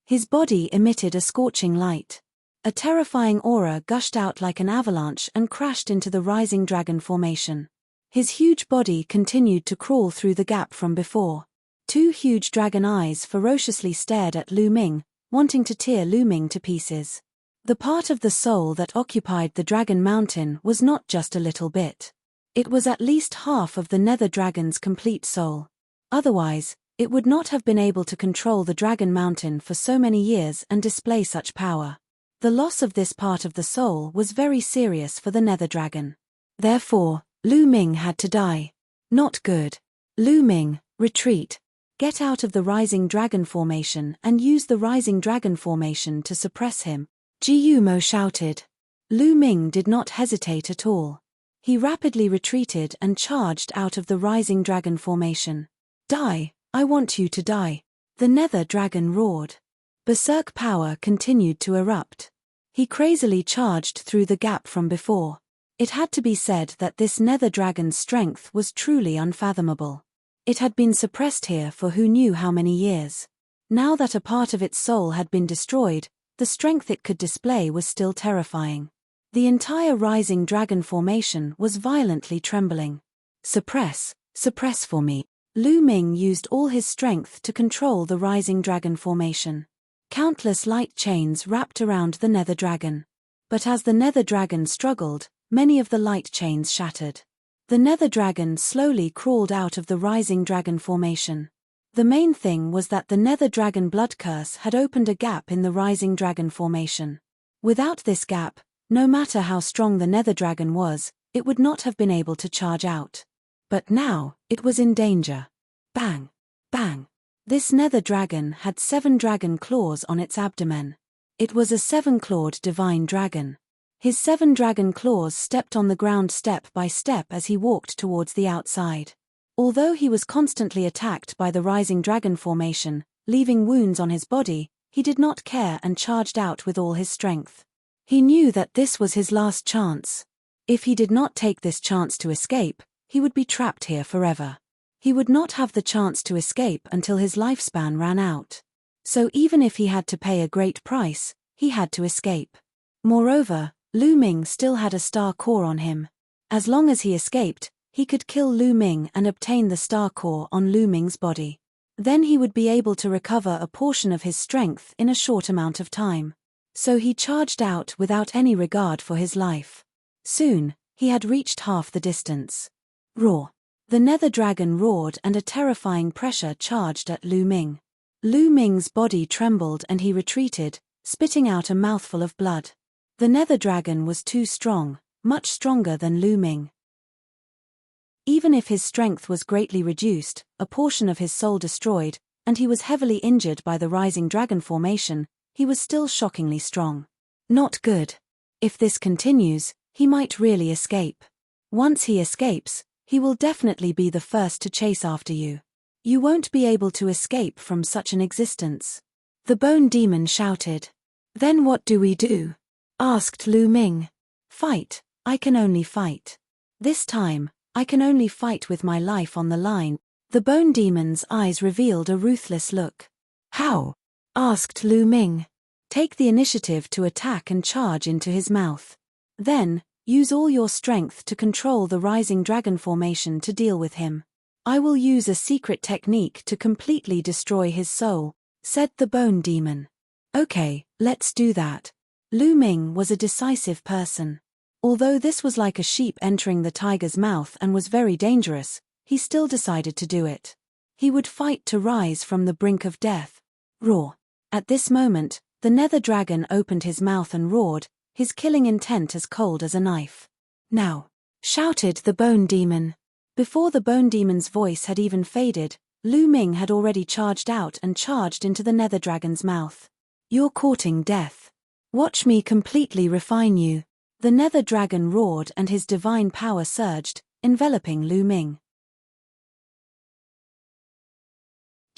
His body emitted a scorching light. A terrifying aura gushed out like an avalanche and crashed into the rising dragon formation. His huge body continued to crawl through the gap from before. Two huge dragon eyes ferociously stared at Lu Ming, wanting to tear Lu Ming to pieces. The part of the soul that occupied the dragon mountain was not just a little bit. It was at least half of the nether dragon's complete soul. Otherwise, it would not have been able to control the dragon mountain for so many years and display such power. The loss of this part of the soul was very serious for the nether dragon. Therefore, Lu Ming had to die. Not good. Lu Ming, retreat. Get out of the rising dragon formation and use the rising dragon formation to suppress him. Jiu Mo shouted. Lu Ming did not hesitate at all. He rapidly retreated and charged out of the rising dragon formation. Die, I want you to die. The nether dragon roared. Berserk power continued to erupt. He crazily charged through the gap from before. It had to be said that this nether dragon's strength was truly unfathomable. It had been suppressed here for who knew how many years. Now that a part of its soul had been destroyed, the strength it could display was still terrifying. The entire rising dragon formation was violently trembling. Suppress, suppress for me. Lu Ming used all his strength to control the rising dragon formation. Countless light chains wrapped around the nether dragon. But as the nether dragon struggled, many of the light chains shattered. The nether dragon slowly crawled out of the rising dragon formation. The main thing was that the nether dragon blood curse had opened a gap in the rising dragon formation. Without this gap, no matter how strong the nether dragon was, it would not have been able to charge out. But now, it was in danger. Bang! Bang! This nether dragon had 7 dragon claws on its abdomen. It was a 7-clawed divine dragon. His 7 dragon claws stepped on the ground step by step as he walked towards the outside. Although he was constantly attacked by the rising dragon formation, leaving wounds on his body, he did not care and charged out with all his strength. He knew that this was his last chance. If he did not take this chance to escape, he would be trapped here forever. He would not have the chance to escape until his lifespan ran out. So even if he had to pay a great price, he had to escape. Moreover, Lu Ming still had a star core on him. As long as he escaped, he could kill Lu Ming and obtain the star core on Lu Ming's body. Then he would be able to recover a portion of his strength in a short amount of time. So he charged out without any regard for his life. Soon, he had reached half the distance. Roar! The nether dragon roared and a terrifying pressure charged at Lu Ming. Lu Ming's body trembled and he retreated, spitting out a mouthful of blood. The nether dragon was too strong, much stronger than Lu Ming. Even if his strength was greatly reduced, a portion of his soul destroyed, and he was heavily injured by the rising dragon formation, he was still shockingly strong. Not good. If this continues, he might really escape. Once he escapes, he will definitely be the first to chase after you. You won't be able to escape from such an existence. The bone demon shouted. Then what do we do? Asked Lu Ming. Fight, I can only fight. This time, I can only fight with my life on the line. The bone demon's eyes revealed a ruthless look. How? Asked Lu Ming. Take the initiative to attack and charge into his mouth. Then, use all your strength to control the rising dragon formation to deal with him. I will use a secret technique to completely destroy his soul, said the bone demon. Okay, let's do that. Lu Ming was a decisive person. Although this was like a sheep entering the tiger's mouth and was very dangerous, he still decided to do it. He would fight to rise from the brink of death. Roar. At this moment, the nether dragon opened his mouth and roared, his killing intent as cold as a knife. Now! Shouted the bone demon. Before the bone demon's voice had even faded, Lu Ming had already charged out and charged into the nether dragon's mouth. You're courting death. Watch me completely refine you. The nether dragon roared and his divine power surged, enveloping Lu Ming.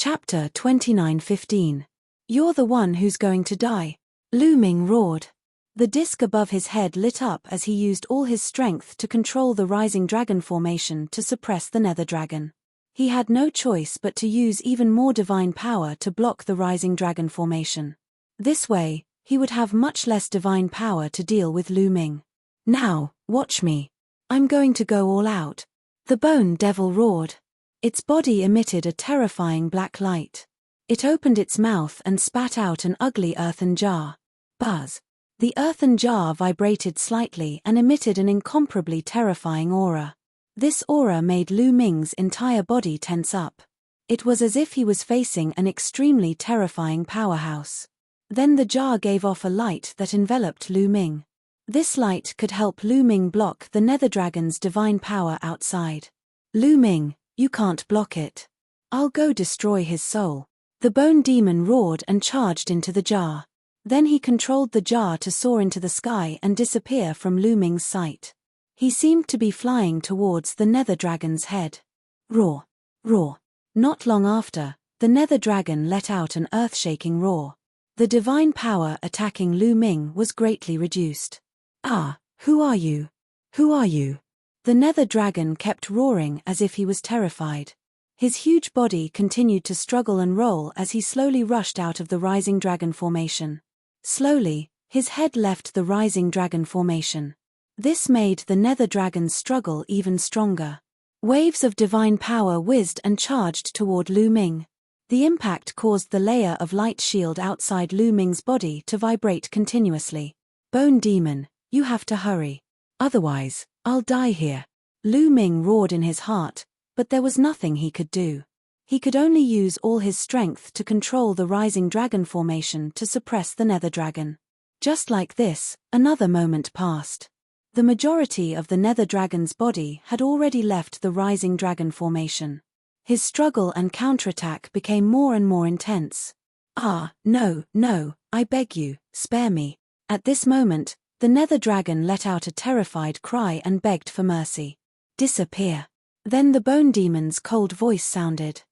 Chapter 29:15. You're the one who's going to die. Lu Ming roared. The disc above his head lit up as he used all his strength to control the rising dragon formation to suppress the nether dragon. He had no choice but to use even more divine power to block the rising dragon formation. This way, he would have much less divine power to deal with Lu Ming. Now, watch me. I'm going to go all out. The bone devil roared. Its body emitted a terrifying black light. It opened its mouth and spat out an ugly earthen jar. Buzz. The earthen jar vibrated slightly and emitted an incomparably terrifying aura. This aura made Lu Ming's entire body tense up. It was as if he was facing an extremely terrifying powerhouse. Then the jar gave off a light that enveloped Lu Ming. This light could help Lu Ming block the nether dragon's divine power outside. Lu Ming, you can't block it. I'll go destroy his soul. The bone demon roared and charged into the jar. Then he controlled the jar to soar into the sky and disappear from Lu Ming's sight. He seemed to be flying towards the nether dragon's head. Roar. Roar. Not long after, the nether dragon let out an earth-shaking roar. The divine power attacking Lu Ming was greatly reduced. Ah, who are you? Who are you? The nether dragon kept roaring as if he was terrified. His huge body continued to struggle and roll as he slowly rushed out of the rising dragon formation. Slowly, his head left the rising dragon formation. This made the nether dragon's struggle even stronger. Waves of divine power whizzed and charged toward Lu Ming. The impact caused the layer of light shield outside Lu Ming's body to vibrate continuously. Bone demon, you have to hurry. Otherwise, I'll die here. Lu Ming roared in his heart, but there was nothing he could do. He could only use all his strength to control the rising dragon formation to suppress the nether dragon. Just like this, another moment passed. The majority of the nether dragon's body had already left the rising dragon formation. His struggle and counterattack became more and more intense. Ah, no, no, I beg you, spare me. At this moment, the nether dragon let out a terrified cry and begged for mercy. Disappear. Then the bone demon's cold voice sounded.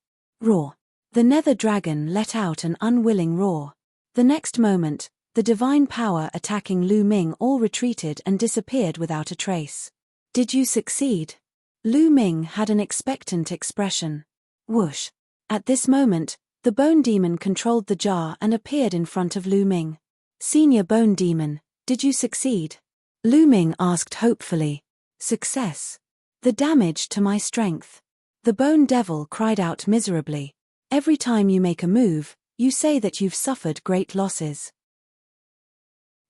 Roar. The nether dragon let out an unwilling roar. The next moment, the divine power attacking Lu Ming all retreated and disappeared without a trace. Did you succeed? Lu Ming had an expectant expression. Whoosh. At this moment, the bone demon controlled the jar and appeared in front of Lu Ming. Senior bone demon, did you succeed? Lu Ming asked hopefully. Success. The damage to my strength. The bone devil cried out miserably. Every time you make a move, you say that you've suffered great losses.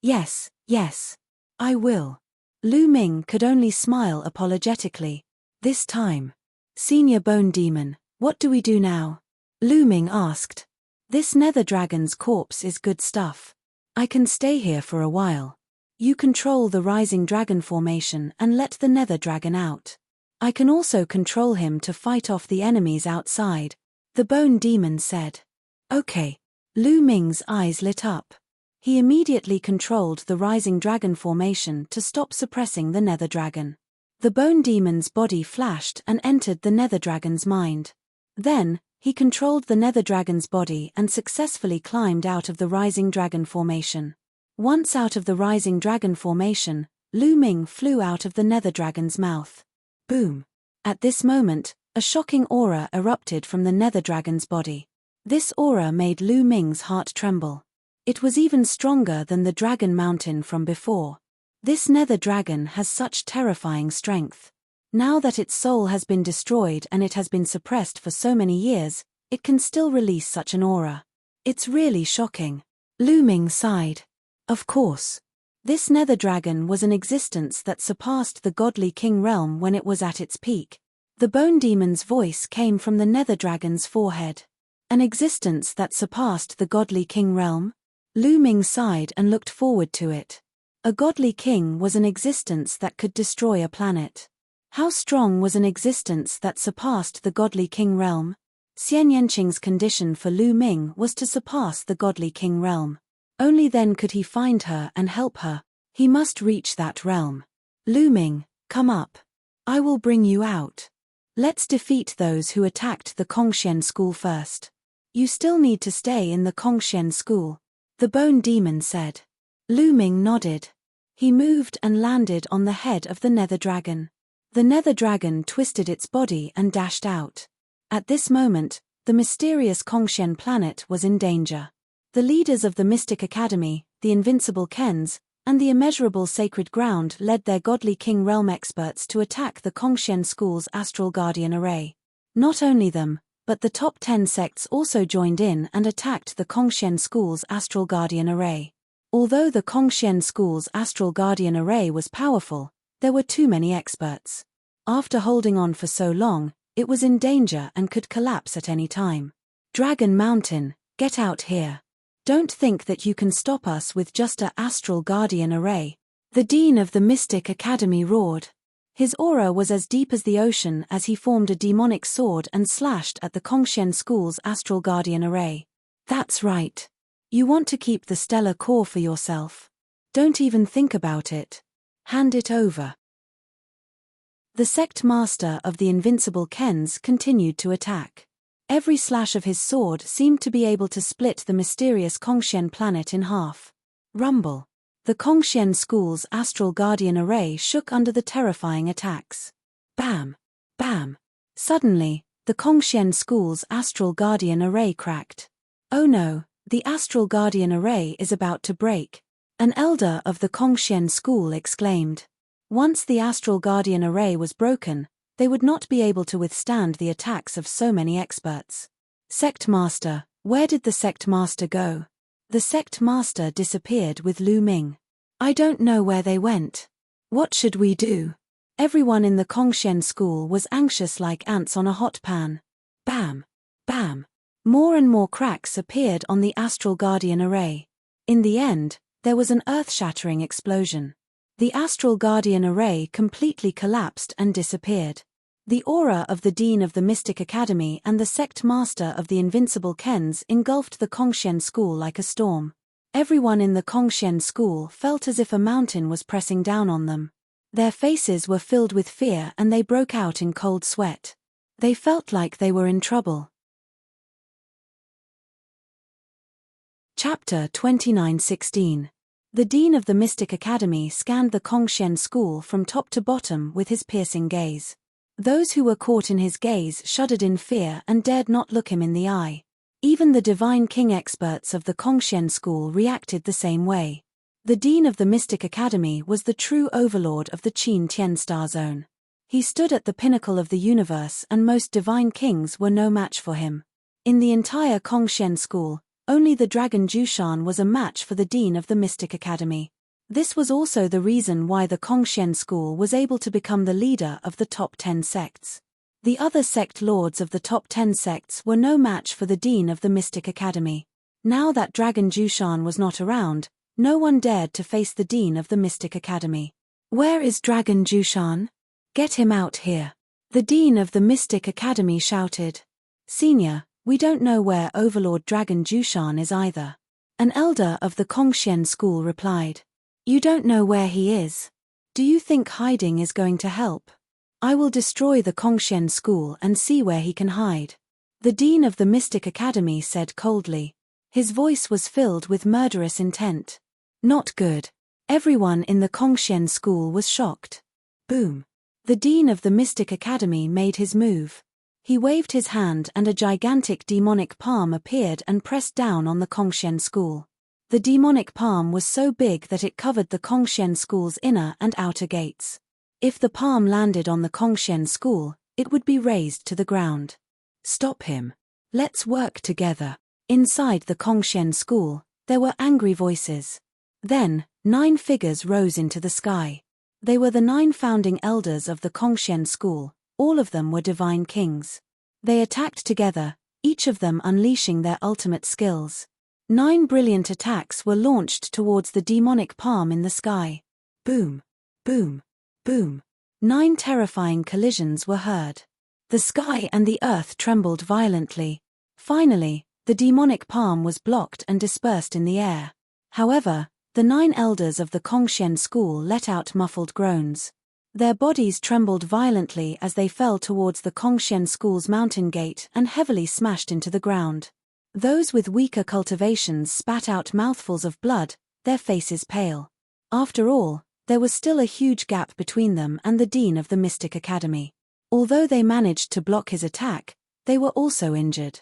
Yes, yes. I will. Lu Ming could only smile apologetically. This time. Senior bone demon, what do we do now? Lu Ming asked. This nether dragon's corpse is good stuff. I can stay here for a while. You control the rising dragon formation and let the nether dragon out. I can also control him to fight off the enemies outside, the bone demon said. Okay. Lu Ming's eyes lit up. He immediately controlled the rising dragon formation to stop suppressing the nether dragon. The bone demon's body flashed and entered the nether dragon's mind. Then, he controlled the nether dragon's body and successfully climbed out of the rising dragon formation. Once out of the rising dragon formation, Lu Ming flew out of the nether dragon's mouth. Boom. At this moment, a shocking aura erupted from the nether dragon's body. This aura made Lu Ming's heart tremble. It was even stronger than the dragon mountain from before. This nether dragon has such terrifying strength. Now that its soul has been destroyed and it has been suppressed for so many years, it can still release such an aura. It's really shocking. Lu Ming sighed. Of course. This nether dragon was an existence that surpassed the godly king realm when it was at its peak. The bone demon's voice came from the nether dragon's forehead. An existence that surpassed the godly king realm? Lu Ming sighed and looked forward to it. A godly king was an existence that could destroy a planet. How strong was an existence that surpassed the godly king realm? Xian Yanqing's condition for Lu Ming was to surpass the godly king realm. Only then could he find her and help her. He must reach that realm. Lu Ming, come up. I will bring you out. Let's defeat those who attacked the Kongxian school first. You still need to stay in the Kongxian school, the bone demon said. Lu Ming nodded. He moved and landed on the head of the nether dragon. The nether dragon twisted its body and dashed out. At this moment, the mysterious Kongxian planet was in danger. The leaders of the Mystic Academy, the Invincible Kens, and the Immeasurable Sacred Ground led their godly king realm experts to attack the Kongxian school's astral guardian array. Not only them, but the top 10 sects also joined in and attacked the Kongxian school's astral guardian array. Although the Kongxian school's astral guardian array was powerful, there were too many experts. After holding on for so long, it was in danger and could collapse at any time. Dragon Mountain, get out here. Don't think that you can stop us with just a astral guardian array. The Dean of the Mystic Academy roared. His aura was as deep as the ocean as he formed a demonic sword and slashed at the Kongxian school's astral guardian array. That's right. You want to keep the stellar core for yourself. Don't even think about it. Hand it over. The sect master of the Invincible Kens continued to attack. Every slash of his sword seemed to be able to split the mysterious Kongxian planet in half. Rumble. The Kongxian school's astral guardian array shook under the terrifying attacks. Bam! Bam! Suddenly, the Kongxian school's astral guardian array cracked. Oh no, the astral guardian array is about to break. An elder of the Kongxian school exclaimed. Once the astral guardian array was broken, they would not be able to withstand the attacks of so many experts. Sect Master, where did the Sect Master go? The Sect Master disappeared with Lu Ming. I don't know where they went. What should we do? Everyone in the Kongxian school was anxious like ants on a hot pan. Bam! Bam! More and more cracks appeared on the astral guardian array. In the end, there was an earth-shattering explosion. The astral guardian array completely collapsed and disappeared. The aura of the Dean of the Mystic Academy and the Sect Master of the Invincible Kens engulfed the Kongxian school like a storm. Everyone in the Kongxian school felt as if a mountain was pressing down on them. Their faces were filled with fear and they broke out in cold sweat. They felt like they were in trouble. Chapter 29:16. The Dean of the Mystic Academy scanned the Kongxian school from top to bottom with his piercing gaze. Those who were caught in his gaze shuddered in fear and dared not look him in the eye. Even the Divine King experts of the Kongxian school reacted the same way. The Dean of the Mystic Academy was the true overlord of the Qin Tian Star Zone. He stood at the pinnacle of the universe and most divine kings were no match for him. In the entire Kongxian school, only the Dragon Jushan was a match for the Dean of the Mystic Academy. This was also the reason why the Kongxian school was able to become the leader of the top 10 sects. The other sect lords of the top 10 sects were no match for the Dean of the Mystic Academy. Now that Dragon Jushan was not around, no one dared to face the Dean of the Mystic Academy. Where is Dragon Jushan? Get him out here. The Dean of the Mystic Academy shouted. Senior, we don't know where Overlord Dragon Jushan is either. An elder of the Kongxian school replied. You don't know where he is. Do you think hiding is going to help? I will destroy the Kongxian school and see where he can hide. The Dean of the Mystic Academy said coldly. His voice was filled with murderous intent. Not good. Everyone in the Kongxian school was shocked. Boom. The Dean of the Mystic Academy made his move. He waved his hand and a gigantic demonic palm appeared and pressed down on the Kongxian school. The demonic palm was so big that it covered the Kongxian school's inner and outer gates. If the palm landed on the Kongxian school, it would be razed to the ground. Stop him. Let's work together. Inside the Kongxian school, there were angry voices. Then, 9 figures rose into the sky. They were the 9 founding elders of the Kongxian school, all of them were divine kings. They attacked together, each of them unleashing their ultimate skills. 9 brilliant attacks were launched towards the demonic palm in the sky. Boom, boom, boom. 9 terrifying collisions were heard. The sky and the earth trembled violently. Finally, the demonic palm was blocked and dispersed in the air. However, the 9 elders of the Kongxian school let out muffled groans. Their bodies trembled violently as they fell towards the Kongxian school's mountain gate and heavily smashed into the ground. Those with weaker cultivations spat out mouthfuls of blood, their faces pale. After all, there was still a huge gap between them and the dean of the Mystic Academy. Although they managed to block his attack, they were also injured.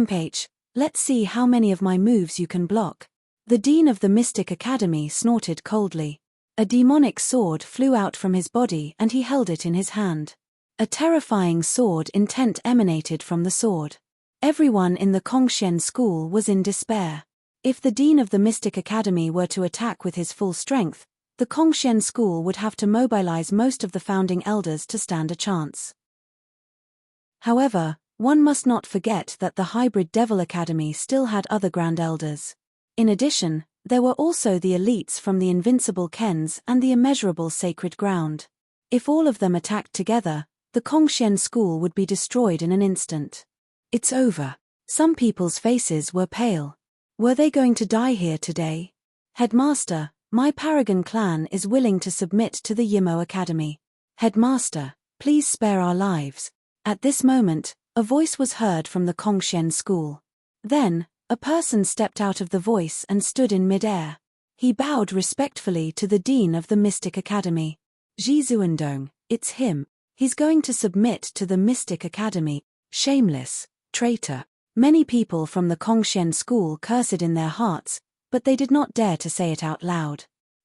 H, let's see how many of my moves you can block. The dean of the Mystic Academy snorted coldly. A demonic sword flew out from his body and he held it in his hand. A terrifying sword intent emanated from the sword. Everyone in the Kongxian school was in despair. If the dean of the Mystic Academy were to attack with his full strength, the Kongxian school would have to mobilize most of the founding elders to stand a chance. However, one must not forget that the hybrid Devil Academy still had other grand elders. In addition, there were also the elites from the Invincible Kens and the Immeasurable Sacred Ground. If all of them attacked together, the Kongxian school would be destroyed in an instant. It's over. Some people's faces were pale. Were they going to die here today? Headmaster, my Paragon clan is willing to submit to the Yimo Academy. Headmaster, please spare our lives. At this moment, a voice was heard from the Kongxian school. Then, a person stepped out of the voice and stood in mid-air. He bowed respectfully to the dean of the Mystic Academy. Ji Zuandong, it's him. He's going to submit to the Mystic Academy. Shameless traitor. Many people from the Kongxian school cursed in their hearts, but they did not dare to say it out loud.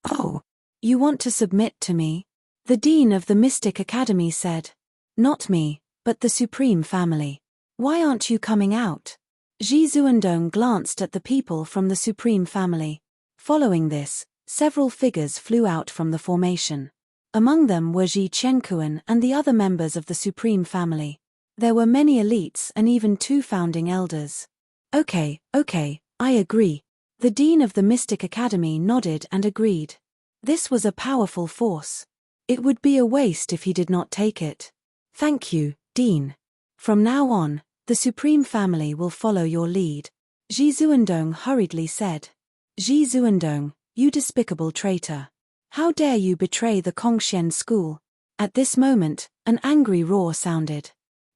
Oh, you want to submit to me? The dean of the Mystic Academy said. Not me, but the Supreme Family. Why aren't you coming out? Ji Zuandong glanced at the people from the Supreme Family. Following this, several figures flew out from the formation. Among them were Ji Chenkuan and the other members of the Supreme Family. There were many elites and even 2 founding elders. Okay, I agree. The dean of the Mystic Academy nodded and agreed. This was a powerful force. It would be a waste if he did not take it. Thank you, Dean. From now on, the Supreme Family will follow your lead. Ji Zuandong hurriedly said. Ji Zuandong, you despicable traitor. How dare you betray the Kongxian school? At this moment, an angry roar sounded.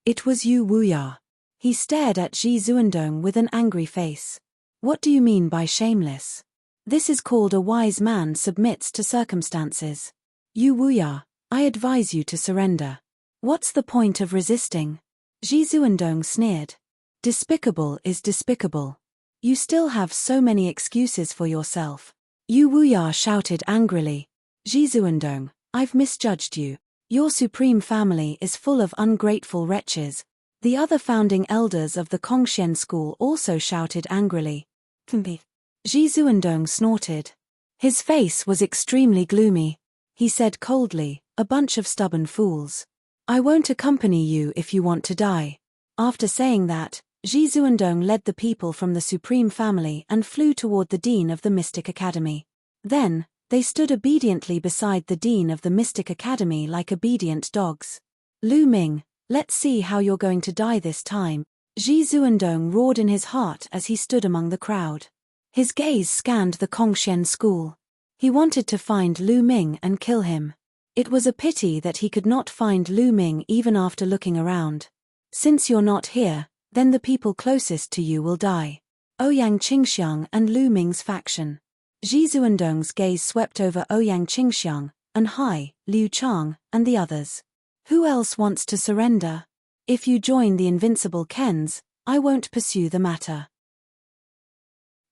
It was Yu Wuya. He stared at Ji Zuandong with an angry face. What do you mean by shameless? This is called a wise man submits to circumstances. Yu Wuya, I advise you to surrender. What's the point of resisting? Ji Zuandong sneered. Despicable is despicable. You still have so many excuses for yourself. Yu Wuya shouted angrily. Ji Zuandong, I've misjudged you. Your Supreme Family is full of ungrateful wretches. The other founding elders of the Kongxian school also shouted angrily. Ji Zuandong snorted. His face was extremely gloomy. He said coldly, a bunch of stubborn fools. I won't accompany you if you want to die. After saying that, Ji Zuandong led the people from the Supreme Family and flew toward the dean of the Mystic Academy. Then, they stood obediently beside the dean of the Mystic Academy like obedient dogs. Lu Ming, let's see how you're going to die this time. Ji Zuandong roared in his heart as he stood among the crowd. His gaze scanned the Kongxian school. He wanted to find Lu Ming and kill him. It was a pity that he could not find Lu Ming even after looking around. Since you're not here, then the people closest to you will die. Ouyang Qingxiang and Lu Ming's faction. Ji Zuandong's gaze swept over Ouyang Qingxiang, and Hai, Liu Chang, and the others. Who else wants to surrender? If you join the Invincible Kens, I won't pursue the matter.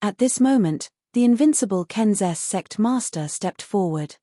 At this moment, the Invincible Kens' sect master stepped forward.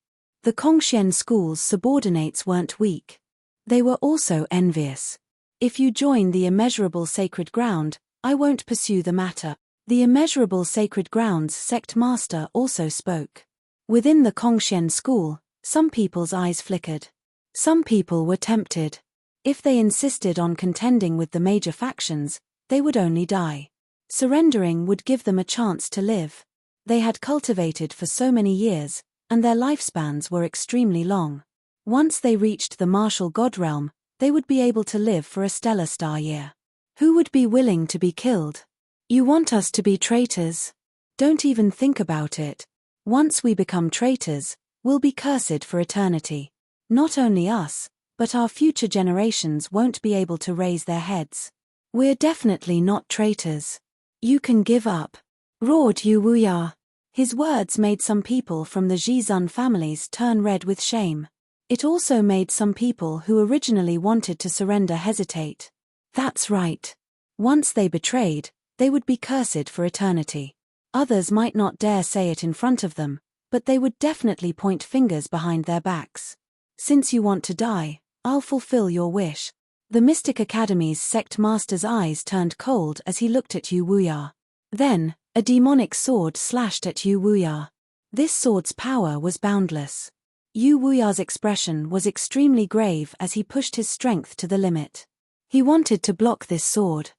The Kongxian school's subordinates weren't weak. They were also envious. If you join the Immeasurable Sacred Ground, I won't pursue the matter. The Immeasurable Sacred Ground's sect master also spoke. Within the Kongxian school, some people's eyes flickered. Some people were tempted. If they insisted on contending with the major factions, they would only die. Surrendering would give them a chance to live. They had cultivated for so many years, and their lifespans were extremely long. Once they reached the martial god realm, they would be able to live for a stellar star year. Who would be willing to be killed? You want us to be traitors? Don't even think about it. Once we become traitors, we'll be cursed for eternity. Not only us, but our future generations won't be able to raise their heads. We're definitely not traitors. You can give up, roared Yu Wuya. His words made some people from the Jizun families turn red with shame. It also made some people who originally wanted to surrender hesitate. That's right. Once they betrayed, they would be cursed for eternity. Others might not dare say it in front of them, but they would definitely point fingers behind their backs. Since you want to die, I'll fulfill your wish. The Mystic Academy's sect master's eyes turned cold as he looked at Yu Wuya. Then, a demonic sword slashed at Yu Wuya. This sword's power was boundless. Yu Wuya's expression was extremely grave as he pushed his strength to the limit. He wanted to block this sword.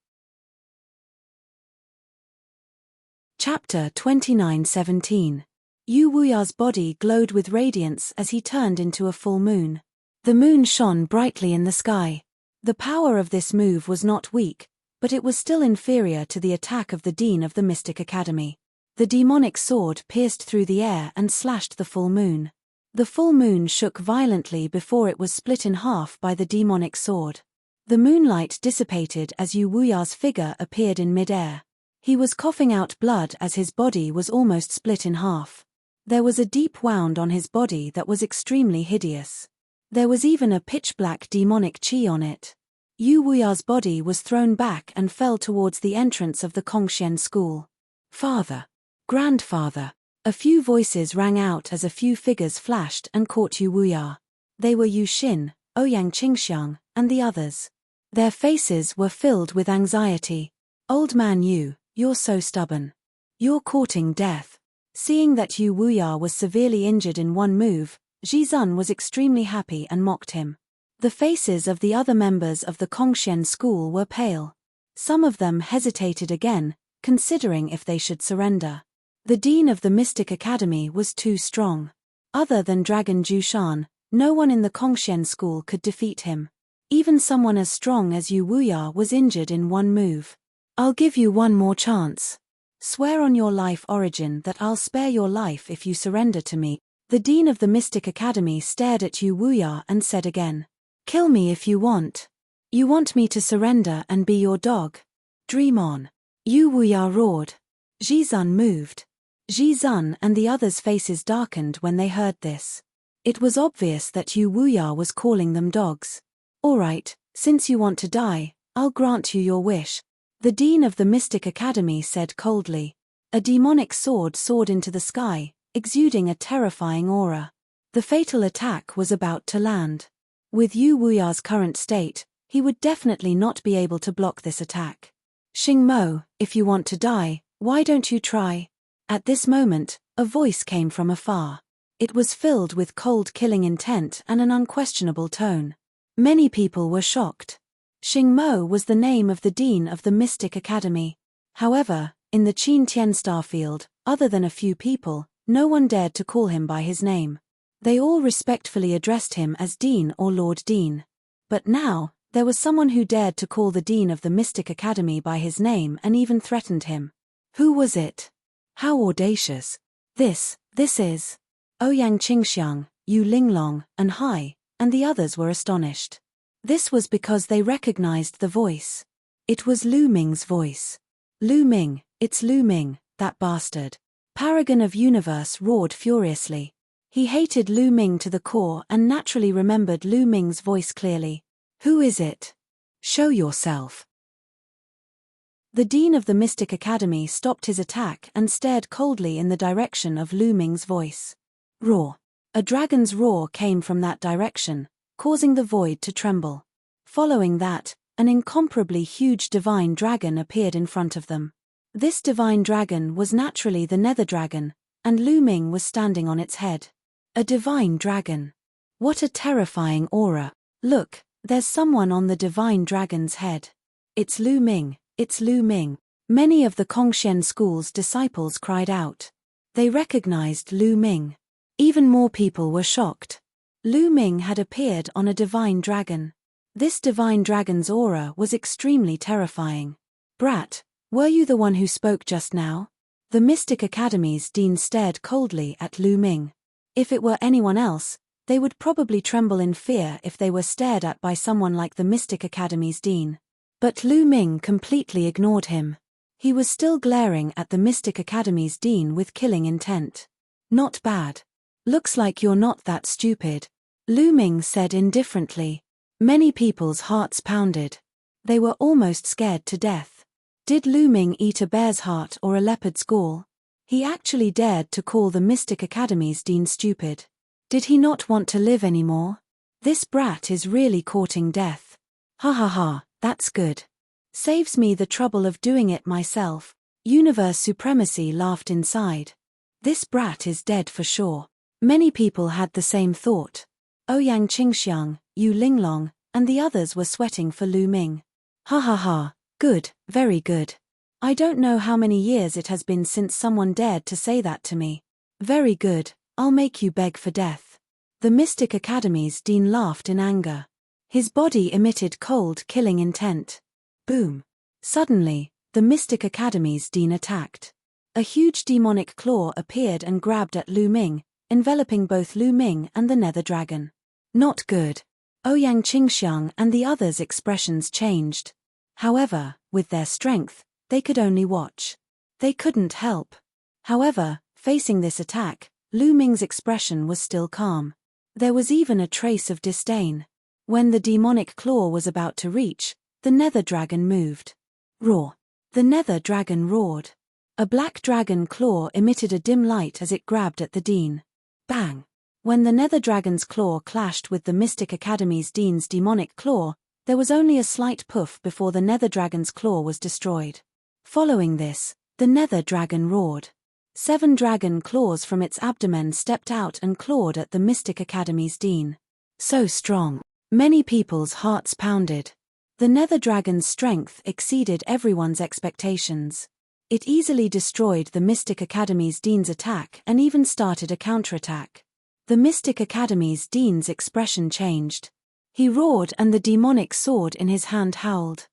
Chapter 29:17. Yu Wuya's body glowed with radiance as he turned into a full moon. The moon shone brightly in the sky. The power of this move was not weak, but it was still inferior to the attack of the Dean of the Mystic Academy. The demonic sword pierced through the air and slashed the full moon. The full moon shook violently before it was split in half by the demonic sword. The moonlight dissipated as Yu Wuya's figure appeared in mid-air. He was coughing out blood as his body was almost split in half. There was a deep wound on his body that was extremely hideous. There was even a pitch-black demonic chi on it. Yu Wuya's body was thrown back and fell towards the entrance of the Kongxian school. Father! Grandfather! A few voices rang out as a few figures flashed and caught Yu Wuya. They were Yu Xin, Ouyang Qingxiang, and the others. Their faces were filled with anxiety. Old man Yu, you're so stubborn. You're courting death. Seeing that Yu Wuya was severely injured in one move, Jizun was extremely happy and mocked him. The faces of the other members of the Kongxian school were pale. Some of them hesitated again, considering if they should surrender. The Dean of the Mystic Academy was too strong. Other than Dragon Jushan, no one in the Kongxian school could defeat him. Even someone as strong as Yu Wuya was injured in one move. I'll give you one more chance. Swear on your life origin that I'll spare your life if you surrender to me. The Dean of the Mystic Academy stared at Yu Wuya and said again. Kill me if you want. You want me to surrender and be your dog? Dream on. Yu Wuya roared. Jizun moved. Jizun and the others' faces darkened when they heard this. It was obvious that Yu Wuya was calling them dogs. All right, since you want to die, I'll grant you your wish. The Dean of the Mystic Academy said coldly. A demonic sword soared into the sky, exuding a terrifying aura. The fatal attack was about to land. With Yu Wuya's current state, he would definitely not be able to block this attack. Xingmo, if you want to die, why don't you try? At this moment, a voice came from afar. It was filled with cold killing intent and an unquestionable tone. Many people were shocked. Xingmo was the name of the Dean of the Mystic Academy. However, in the Qin Tian Starfield, other than a few people, no one dared to call him by his name. They all respectfully addressed him as Dean or Lord Dean. But now, there was someone who dared to call the Dean of the Mystic Academy by his name and even threatened him. Who was it? How audacious. This is Ouyang Qingxiang, Yu Linglong, and Hai, and the others were astonished. This was because they recognized the voice. It was Lu Ming's voice. Lu Ming, it's Lu Ming, that bastard. Paragon of Universe roared furiously. He hated Lu Ming to the core and naturally remembered Lu Ming's voice clearly. Who is it? Show yourself. The Dean of the Mystic Academy stopped his attack and stared coldly in the direction of Lu Ming's voice. Roar. A dragon's roar came from that direction, causing the void to tremble. Following that, an incomparably huge divine dragon appeared in front of them. This divine dragon was naturally the Nether Dragon, and Lu Ming was standing on its head. A divine dragon. What a terrifying aura. Look, There's someone on the divine dragon's head. It's Lu Ming, it's Lu Ming. Many of the Kongxian school's disciples cried out. They recognized Lu Ming. Even more people were shocked. Lu Ming had appeared on a divine dragon. This divine dragon's aura was extremely terrifying. Brat, were you the one who spoke just now? The Mystic Academy's dean stared coldly at Lu Ming. If it were anyone else, they would probably tremble in fear if they were stared at by someone like the Mystic Academy's dean. But Lu Ming completely ignored him. He was still glaring at the Mystic Academy's dean with killing intent. Not bad. Looks like you're not that stupid, Lu Ming said indifferently. Many people's hearts pounded. They were almost scared to death. Did Lu Ming eat a bear's heart or a leopard's gall? He actually dared to call the Mystic Academy's dean stupid. Did he not want to live anymore? This brat is really courting death. Ha ha ha, that's good. Saves me the trouble of doing it myself. Universe Supremacy laughed inside. This brat is dead for sure. Many people had the same thought. Ouyang Qingxiang, Yu Linglong, and the others were sweating for Lu Ming. Ha ha ha, good, very good. I don't know how many years it has been since someone dared to say that to me. Very good, I'll make you beg for death. The Mystic Academy's dean laughed in anger. His body emitted cold, killing intent. Boom. Suddenly, the Mystic Academy's dean attacked. A huge demonic claw appeared and grabbed at Lu Ming, enveloping both Lu Ming and the Nether Dragon. Not good. Ouyang Qingxiang and the others' expressions changed. However, with their strength, they could only watch. They couldn't help. However, facing this attack, Lu Ming's expression was still calm. There was even a trace of disdain. When the demonic claw was about to reach, the Nether Dragon moved. Roar. The Nether Dragon roared. A black dragon claw emitted a dim light as it grabbed at the dean. Bang! When the Nether Dragon's claw clashed with the Mystic Academy's dean's demonic claw, there was only a slight puff before the Nether Dragon's claw was destroyed. Following this, the Nether Dragon roared. 7 dragon claws from its abdomen stepped out and clawed at the Mystic Academy's dean. So strong. Many people's hearts pounded. The Nether Dragon's strength exceeded everyone's expectations. It easily destroyed the Mystic Academy's dean's attack and even started a counterattack. The Mystic Academy's dean's expression changed. He roared and the demonic sword in his hand howled.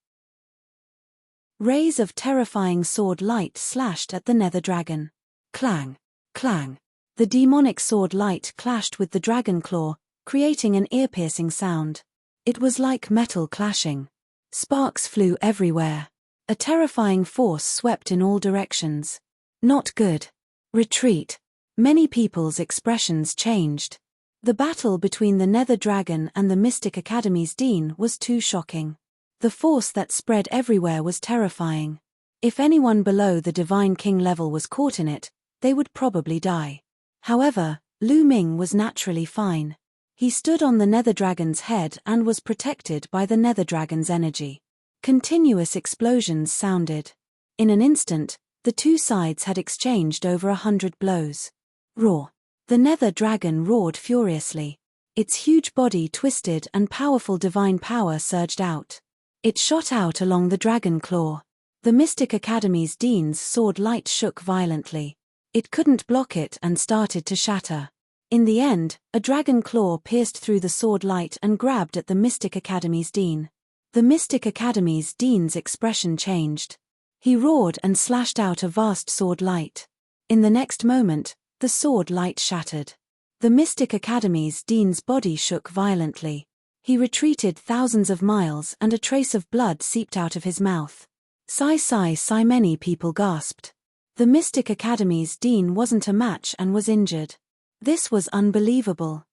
Rays of terrifying sword light slashed at the Nether Dragon. Clang! Clang! The demonic sword light clashed with the dragon claw, creating an ear-piercing sound. It was like metal clashing. Sparks flew everywhere. A terrifying force swept in all directions. Not good. Retreat. Many people's expressions changed. The battle between the Nether Dragon and the Mystic Academy's dean was too shocking. The force that spread everywhere was terrifying. If anyone below the Divine King level was caught in it, they would probably die. However, Lu Ming was naturally fine. He stood on the Nether Dragon's head and was protected by the Nether Dragon's energy. Continuous explosions sounded. In an instant, the two sides had exchanged over 100 blows. Roar. The Nether Dragon roared furiously. Its huge body twisted and powerful divine power surged out. It shot out along the dragon claw. The Mystic Academy's dean's sword light shook violently. It couldn't block it and started to shatter. In the end, a dragon claw pierced through the sword light and grabbed at the Mystic Academy's dean. The Mystic Academy's dean's expression changed. He roared and slashed out a vast sword light. In the next moment, the sword light shattered. The Mystic Academy's dean's body shook violently. He retreated thousands of miles and a trace of blood seeped out of his mouth. Sigh sigh sigh, many people gasped. The Mystic Academy's dean wasn't a match and was injured. This was unbelievable.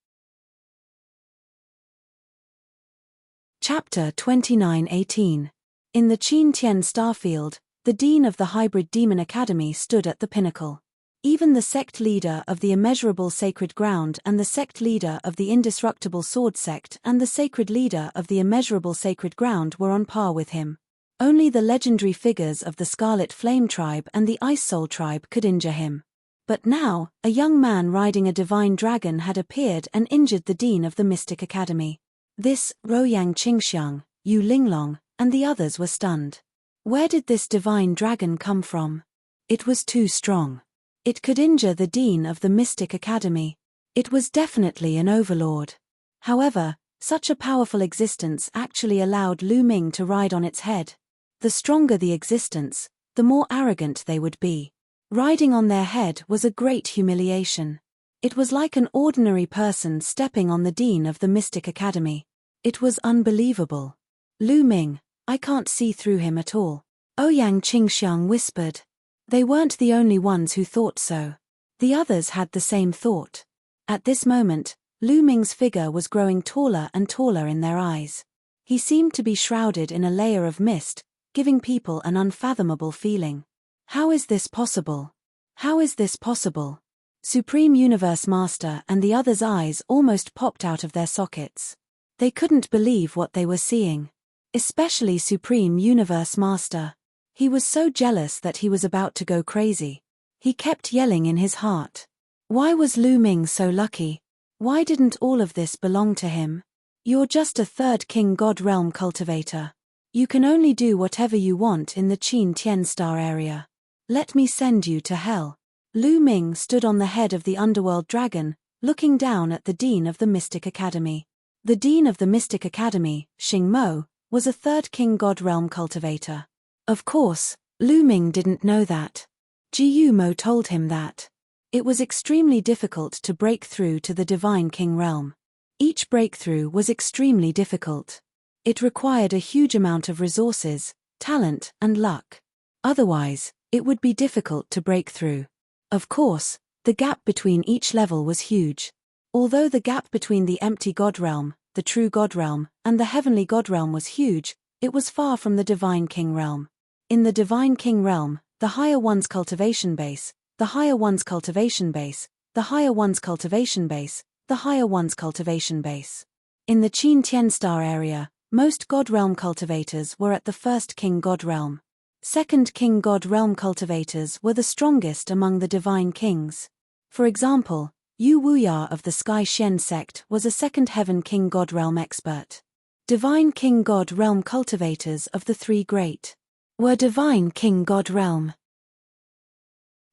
Chapter 29:18. In the Qin Tian starfield, the dean of the Hybrid Demon Academy stood at the pinnacle. Even the sect leader of the Immeasurable Sacred Ground and the sect leader of the Indestructible Sword Sect and the sacred leader of the Immeasurable Sacred Ground were on par with him. Only the legendary figures of the Scarlet Flame Tribe and the Ice Soul Tribe could injure him. But now, a young man riding a divine dragon had appeared and injured the dean of the Mystic Academy. This, Royang Qingxiang, Yu Linglong, and the others were stunned. Where did this divine dragon come from? It was too strong. It could injure the dean of the Mystic Academy. It was definitely an overlord. However, such a powerful existence actually allowed Lu Ming to ride on its head. The stronger the existence, the more arrogant they would be. Riding on their head was a great humiliation. It was like an ordinary person stepping on the dean of the Mystic Academy. It was unbelievable. Lu Ming, I can't see through him at all. Ouyang Qingxiang whispered. They weren't the only ones who thought so. The others had the same thought. At this moment, Lu Ming's figure was growing taller and taller in their eyes. He seemed to be shrouded in a layer of mist, giving people an unfathomable feeling. How is this possible? How is this possible? Supreme Universe Master and the others' eyes almost popped out of their sockets. They couldn't believe what they were seeing. Especially Supreme Universe Master. He was so jealous that he was about to go crazy. He kept yelling in his heart. Why was Lu Ming so lucky? Why didn't all of this belong to him? You're just a third king god realm cultivator. You can only do whatever you want in the Qin Tian Star area. Let me send you to hell. Lu Ming stood on the head of the underworld dragon, looking down at the dean of the Mystic Academy. The dean of the Mystic Academy, Xing Mo, was a third king god realm cultivator. Of course, Lu Ming didn't know that. Jiyu Mo told him that. It was extremely difficult to break through to the Divine King realm. Each breakthrough was extremely difficult. It required a huge amount of resources, talent, and luck. Otherwise, it would be difficult to break through. Of course, the gap between each level was huge. Although the gap between the empty God realm, the true God realm, and the heavenly God realm was huge, it was far from the Divine King realm. In the Divine King realm, the higher one's cultivation base, the higher one's cultivation base, the higher one's cultivation base, the higher one's cultivation base. In the Qin Tian Star area, most God realm cultivators were at the first King God realm. Second King God realm cultivators were the strongest among the Divine Kings. For example, Yu Wuya of the Sky Shen sect was a second Heaven King God realm expert. Divine King God realm cultivators of the three great were Divine King God realm.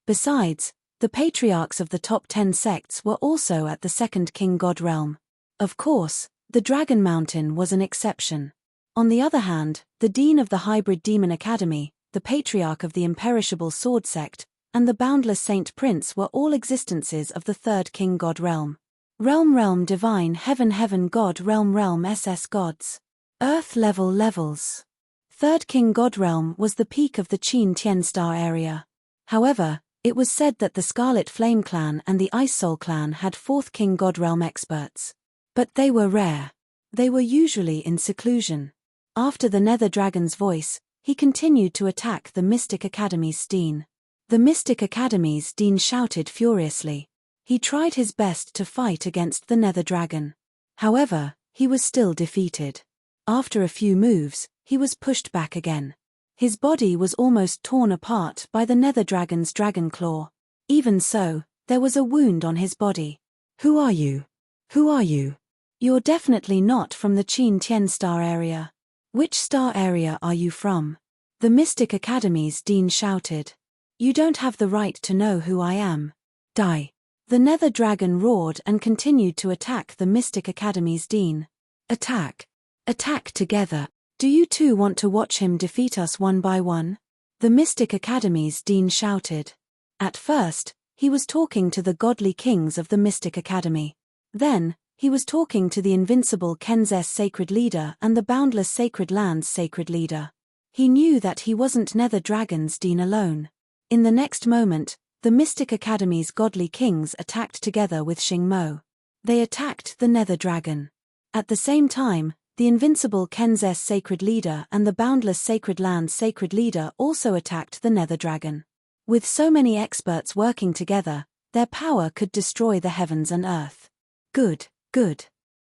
Besides, the patriarchs of the top 10 sects were also at the second King God realm. Of course, the Dragon Mountain was an exception. On the other hand, the Dean of the Hybrid Demon Academy, the Patriarch of the Imperishable Sword Sect, and the Boundless Saint Prince were all existences of the third King God realm. Realm Divine Heaven God Realm SS Gods. Earth level levels. Third King God realm was the peak of the Qin Tian Star area. However, it was said that the Scarlet Flame clan and the Ice Soul clan had fourth King God realm experts. But they were rare. They were usually in seclusion. After the Nether Dragon's voice, he continued to attack the Mystic Academy's dean. The Mystic Academy's dean shouted furiously. He tried his best to fight against the Nether Dragon. However, he was still defeated. After a few moves, he was pushed back again. His body was almost torn apart by the Nether Dragon's dragon claw. Even so, there was a wound on his body. Who are you? Who are you? You're definitely not from the Qin Tian Star area. Which star area are you from? The Mystic Academy's dean shouted. You don't have the right to know who I am. Die. The Nether Dragon roared and continued to attack the Mystic Academy's dean. Attack. Attack together. Do you two want to watch him defeat us one by one? The Mystic Academy's dean shouted. At first, he was talking to the godly kings of the Mystic Academy. Then, he was talking to the invincible Kenzes sacred leader and the boundless sacred lands sacred leader. He knew that he wasn't Nether Dragon's dean alone. In the next moment, the Mystic Academy's godly kings attacked together with Xing Mo. They attacked the Nether Dragon. At the same time, the invincible Kenzes sacred leader and the boundless sacred lands sacred leader also attacked the Nether Dragon. With so many experts working together, their power could destroy the heavens and earth. Good.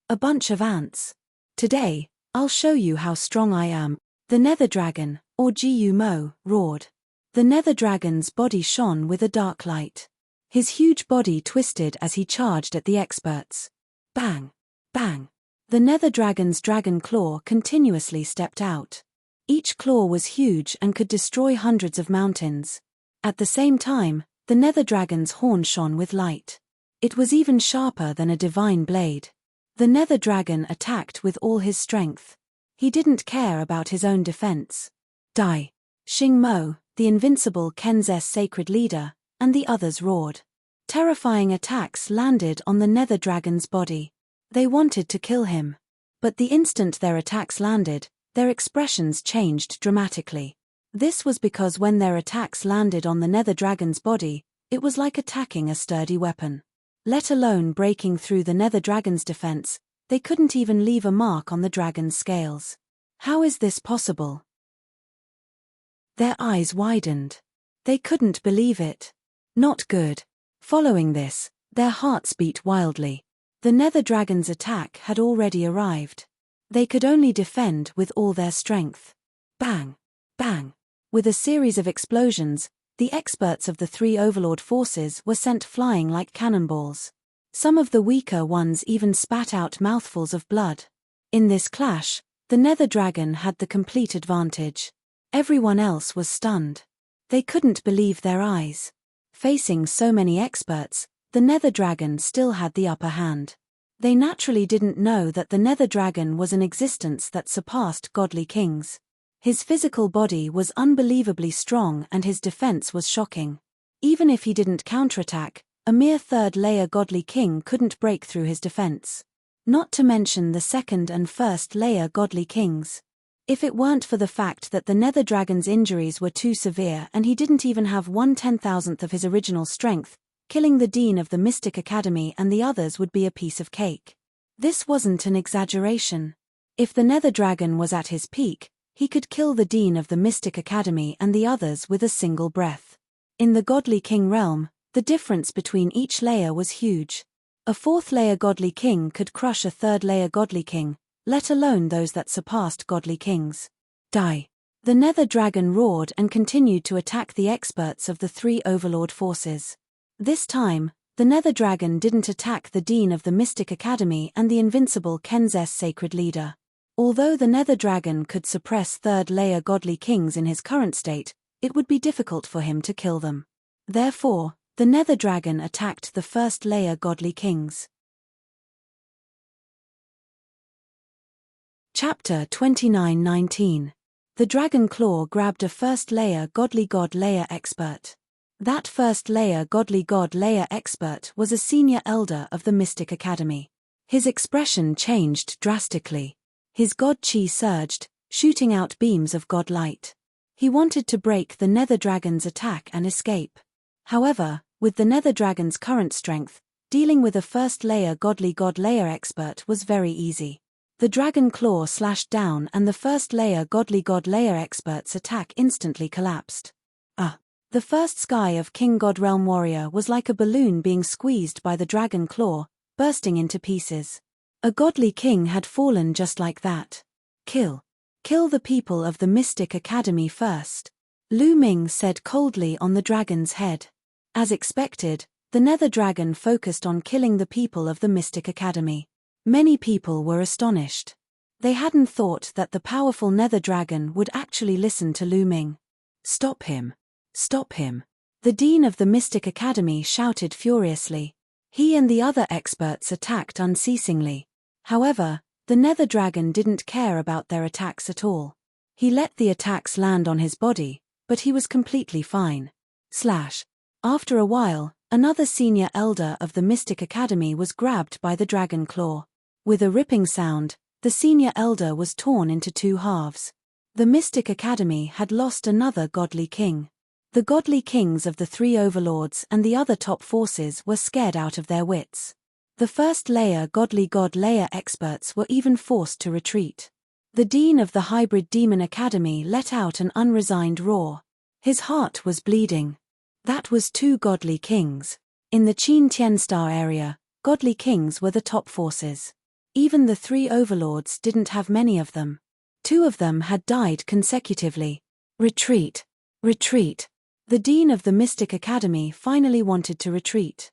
A bunch of ants. Today, I'll show you how strong I am. The Nether Dragon, or Jiyu Mo, roared. The Nether Dragon's body shone with a dark light. His huge body twisted as he charged at the experts. Bang! Bang! The Nether Dragon's dragon claw continuously stepped out. Each claw was huge and could destroy hundreds of mountains. At the same time, the Nether Dragon's horn shone with light. It was even sharper than a divine blade. The Nether Dragon attacked with all his strength. He didn't care about his own defense. Die! Xing Mo, the invincible Kenz's sacred leader, and the others roared. Terrifying attacks landed on the Nether Dragon's body. They wanted to kill him. But the instant their attacks landed, their expressions changed dramatically. This was because when their attacks landed on the Nether Dragon's body, it was like attacking a sturdy weapon. Let alone breaking through the Nether Dragon's defense, they couldn't even leave a mark on the dragon's scales. How is this possible? Their eyes widened. They couldn't believe it. Not good. Following this, their hearts beat wildly. The Nether Dragon's attack had already arrived. They could only defend with all their strength. Bang! Bang! With a series of explosions, the experts of the three Overlord forces were sent flying like cannonballs. Some of the weaker ones even spat out mouthfuls of blood. In this clash, the Nether Dragon had the complete advantage. Everyone else was stunned. They couldn't believe their eyes. Facing so many experts, the Nether Dragon still had the upper hand. They naturally didn't know that the Nether Dragon was an existence that surpassed godly kings. His physical body was unbelievably strong and his defense was shocking. Even if he didn't counterattack, a mere third-layer godly king couldn't break through his defense. Not to mention the second and first-layer godly kings. If it weren't for the fact that the Nether Dragon's injuries were too severe and he didn't even have 1/10,000th of his original strength, killing the Dean of the Mystic Academy and the others would be a piece of cake. This wasn't an exaggeration. If the Nether Dragon was at his peak, he could kill the Dean of the Mystic Academy and the others with a single breath. In the Godly King realm, the difference between each layer was huge. A fourth-layer Godly King could crush a third-layer Godly King, let alone those that surpassed Godly Kings. Die! The Nether Dragon roared and continued to attack the experts of the three Overlord forces. This time, the Nether Dragon didn't attack the Dean of the Mystic Academy and the invincible Kenz's sacred leader. Although the Nether Dragon could suppress third-layer godly kings in his current state, it would be difficult for him to kill them. Therefore, the Nether Dragon attacked the first-layer godly kings. Chapter 29:19. The Dragon Claw grabbed a first-layer godly god layer expert. That first-layer godly god layer expert was a senior elder of the Mystic Academy. His expression changed drastically. His god chi surged, shooting out beams of god light. He wanted to break the Nether Dragon's attack and escape. However, with the Nether Dragon's current strength, dealing with a first-layer godly god layer expert was very easy. The Dragon Claw slashed down and the first-layer godly god layer expert's attack instantly collapsed. The first sky of King God Realm Warrior was like a balloon being squeezed by the Dragon Claw, bursting into pieces. A godly king had fallen just like that. Kill the people of the Mystic Academy first, Lu Ming said coldly on the dragon's head. As expected, the Nether Dragon focused on killing the people of the Mystic Academy. Many people were astonished. They hadn't thought that the powerful Nether Dragon would actually listen to Lu Ming. Stop him! Stop him! The Dean of the Mystic Academy shouted furiously. He and the other experts attacked unceasingly. However, the Nether Dragon didn't care about their attacks at all. He let the attacks land on his body, but he was completely fine. After a while, another senior elder of the Mystic Academy was grabbed by the Dragon Claw. With a ripping sound, the senior elder was torn into two halves. The Mystic Academy had lost another godly king. The godly kings of the three overlords and the other top forces were scared out of their wits. The first-layer godly god layer experts were even forced to retreat. The Dean of the Hybrid Demon Academy let out an unresigned roar. His heart was bleeding. That was two godly kings. In the Qin Tian Star area, godly kings were the top forces. Even the three overlords didn't have many of them. Two of them had died consecutively. Retreat! Retreat! The Dean of the Mystic Academy finally wanted to retreat.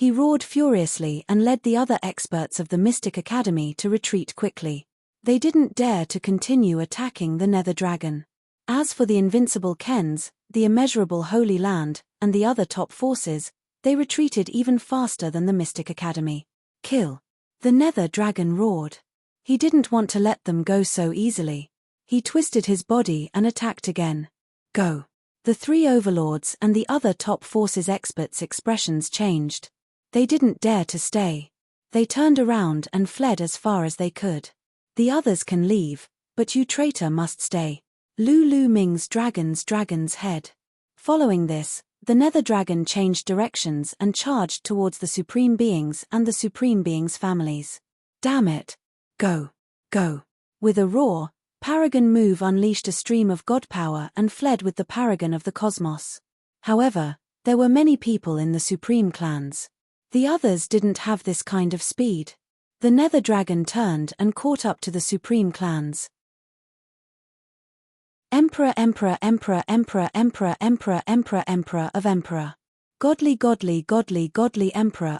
He roared furiously and led the other experts of the Mystic Academy to retreat quickly. They didn't dare to continue attacking the Nether Dragon. As for the invincible Kens, the immeasurable Holy Land, and the other top forces, they retreated even faster than the Mystic Academy. Kill! The Nether Dragon roared. He didn't want to let them go so easily. He twisted his body and attacked again. Go! The three overlords and the other top forces experts' expressions changed. They didn't dare to stay. They turned around and fled as far as they could. The others can leave, but you traitor must stay. Lu Ming's dragon's head. Following this, the Nether Dragon changed directions and charged towards the Supreme Beings and the Supreme Beings' families. Damn it! Go! Go! With a roar, Paragon Move unleashed a stream of god power and fled with the Paragon of the Cosmos. However, there were many people in the Supreme clans. The others didn't have this kind of speed. The Nether Dragon turned and caught up to the Supreme clans. Emperor of Emperor. Godly Emperor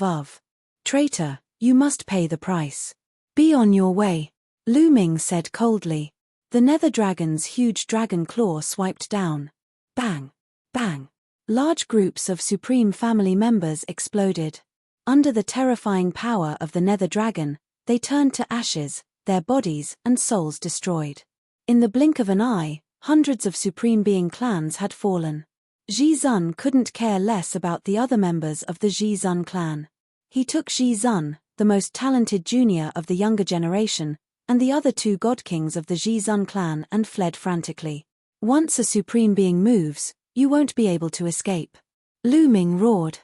of. Traitor, you must pay the price. Be on your way, Lu Ming said coldly. The Nether Dragon's huge dragon claw swiped down. Bang! Bang! Large groups of Supreme family members exploded. Under the terrifying power of the Nether Dragon, they turned to ashes, their bodies and souls destroyed. In the blink of an eye, hundreds of Supreme Being clans had fallen. Ji Zun couldn't care less about the other members of the Ji Zun clan. He took Ji Zun, the most talented junior of the younger generation, and the other two god kings of the Ji Zun clan and fled frantically. Once a Supreme Being moves, you won't be able to escape. Lu Ming roared.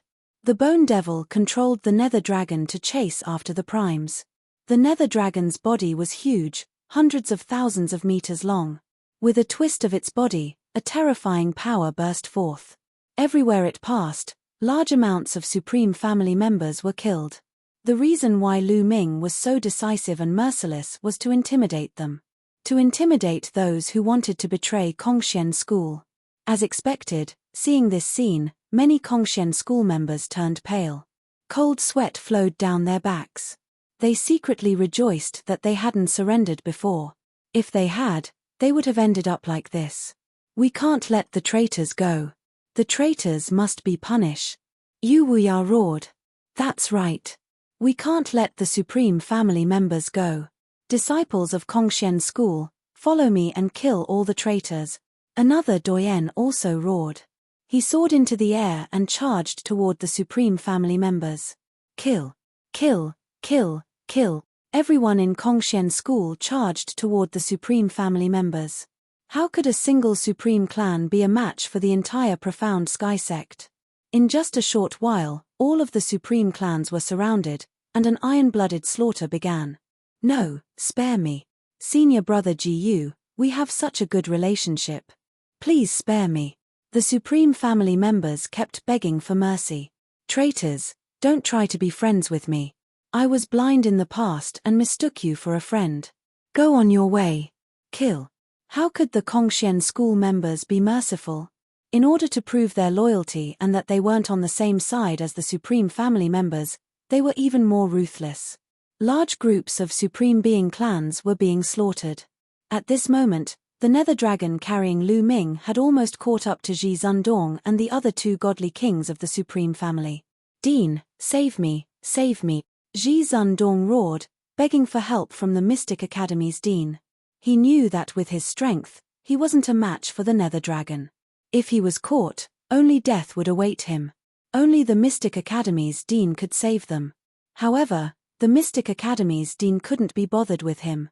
The Bone Devil controlled the Nether Dragon to chase after the primes. The Nether Dragon's body was huge, hundreds of thousands of meters long. With a twist of its body, a terrifying power burst forth. Everywhere it passed, large amounts of Supreme family members were killed. The reason why Lu Ming was so decisive and merciless was to intimidate them. To intimidate those who wanted to betray Kongxian School. As expected, seeing this scene, many Kongxian School members turned pale. Cold sweat flowed down their backs. They secretly rejoiced that they hadn't surrendered before. If they had, they would have ended up like this. We can't let the traitors go. The traitors must be punished. Yu Wuya roared. That's right. We can't let the Supreme family members go. Disciples of Kongxian School, follow me and kill all the traitors. Another Doyen also roared. He soared into the air and charged toward the Supreme family members. Kill! Kill! Kill! Kill! Everyone in Kongxian School charged toward the Supreme family members. How could a single Supreme clan be a match for the entire profound Sky Sect? In just a short while, all of the Supreme clans were surrounded, and an iron-blooded slaughter began. No, spare me. Senior brother Ji Yu, we have such a good relationship. Please spare me. The Supreme family members kept begging for mercy. Traitors, don't try to be friends with me. I was blind in the past and mistook you for a friend. Go on your way. Kill. How could the Kongxian School members be merciful? In order to prove their loyalty and that they weren't on the same side as the Supreme family members, they were even more ruthless. Large groups of Supreme Being clans were being slaughtered. At this moment, the Nether Dragon carrying Lu Ming had almost caught up to Ji Zundong and the other two godly kings of the Supreme family. Dean, save me, save me. Ji Zundong roared, begging for help from the Mystic Academy's dean. He knew that with his strength, he wasn't a match for the Nether Dragon. If he was caught, only death would await him. Only the Mystic Academy's dean could save them. However, the Mystic Academy's dean couldn't be bothered with him.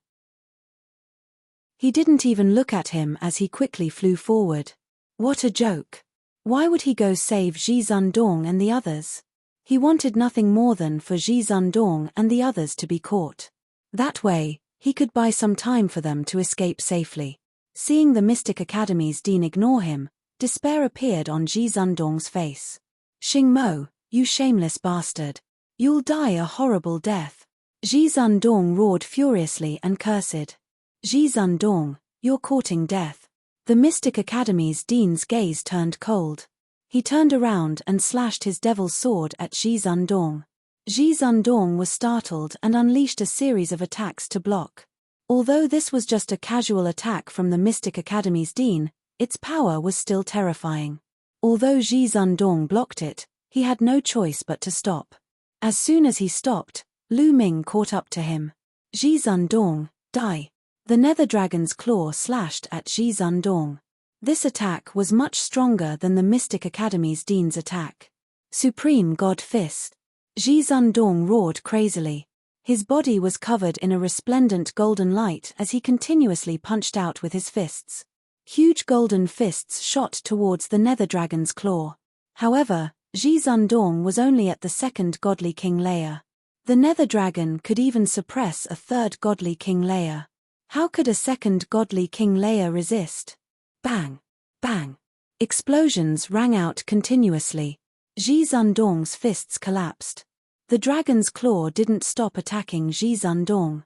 He didn't even look at him as he quickly flew forward. What a joke. Why would he go save Ji Zundong and the others? He wanted nothing more than for Ji Zundong and the others to be caught. That way, he could buy some time for them to escape safely. Seeing the Mystic Academy's dean ignore him, despair appeared on Ji Zundong's face. Xing Mo, you shameless bastard. You'll die a horrible death. Ji Zundong roared furiously and cursed. Ji Zundong, you're courting death. The Mystic Academy's dean's gaze turned cold. He turned around and slashed his devil's sword at Ji Zundong. Ji Zundong was startled and unleashed a series of attacks to block. Although this was just a casual attack from the Mystic Academy's dean, its power was still terrifying. Although Ji Zundong blocked it, he had no choice but to stop. As soon as he stopped, Lu Ming caught up to him. Ji Zundong, die! The Nether Dragon's claw slashed at Ji Zundong. This attack was much stronger than the Mystic Academy's dean's attack. Supreme God Fist. Ji Zundong roared crazily. His body was covered in a resplendent golden light as he continuously punched out with his fists. Huge golden fists shot towards the Nether Dragon's claw. However, Ji Zundong was only at the second Godly King layer. The Nether Dragon could even suppress a third Godly King layer. How could a second Godly King layer resist? Bang! Bang! Explosions rang out continuously. Ji Zundong's fists collapsed. The dragon's claw didn't stop attacking Ji Zundong.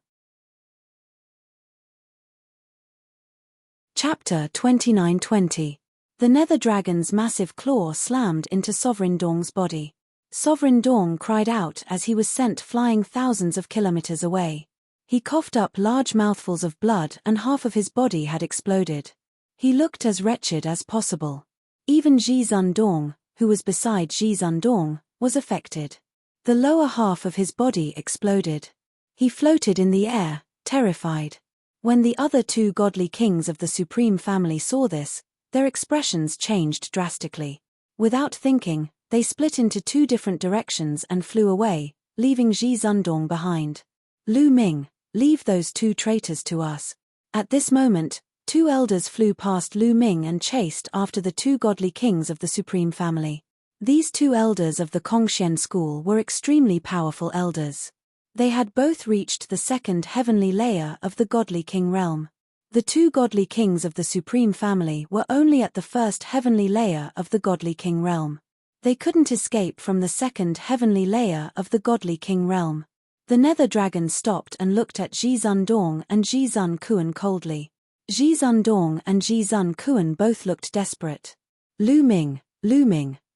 Chapter 29-20. The Nether Dragon's massive claw slammed into Sovereign Dong's body. Sovereign Dong cried out as he was sent flying thousands of kilometers away. He coughed up large mouthfuls of blood and half of his body had exploded. He looked as wretched as possible. Even Ji Zundong, who was beside Ji Zundong, was affected. The lower half of his body exploded. He floated in the air, terrified. When the other two godly kings of the Supreme family saw this, their expressions changed drastically. Without thinking, they split into two different directions and flew away, leaving Ji Zundong behind. Lu Ming, leave those two traitors to us. At this moment, two elders flew past Lu Ming and chased after the two godly kings of the Supreme family. These two elders of the Kongxian school were extremely powerful elders. They had both reached the second heavenly layer of the Godly King realm. The two godly kings of the Supreme family were only at the first heavenly layer of the Godly King realm. They couldn't escape from the second heavenly layer of the Godly King realm. The Nether Dragon stopped and looked at Ji Zundong and Ji Zun Kuan coldly. Ji Zundong and Ji Zun Kuan both looked desperate. Lu Ming,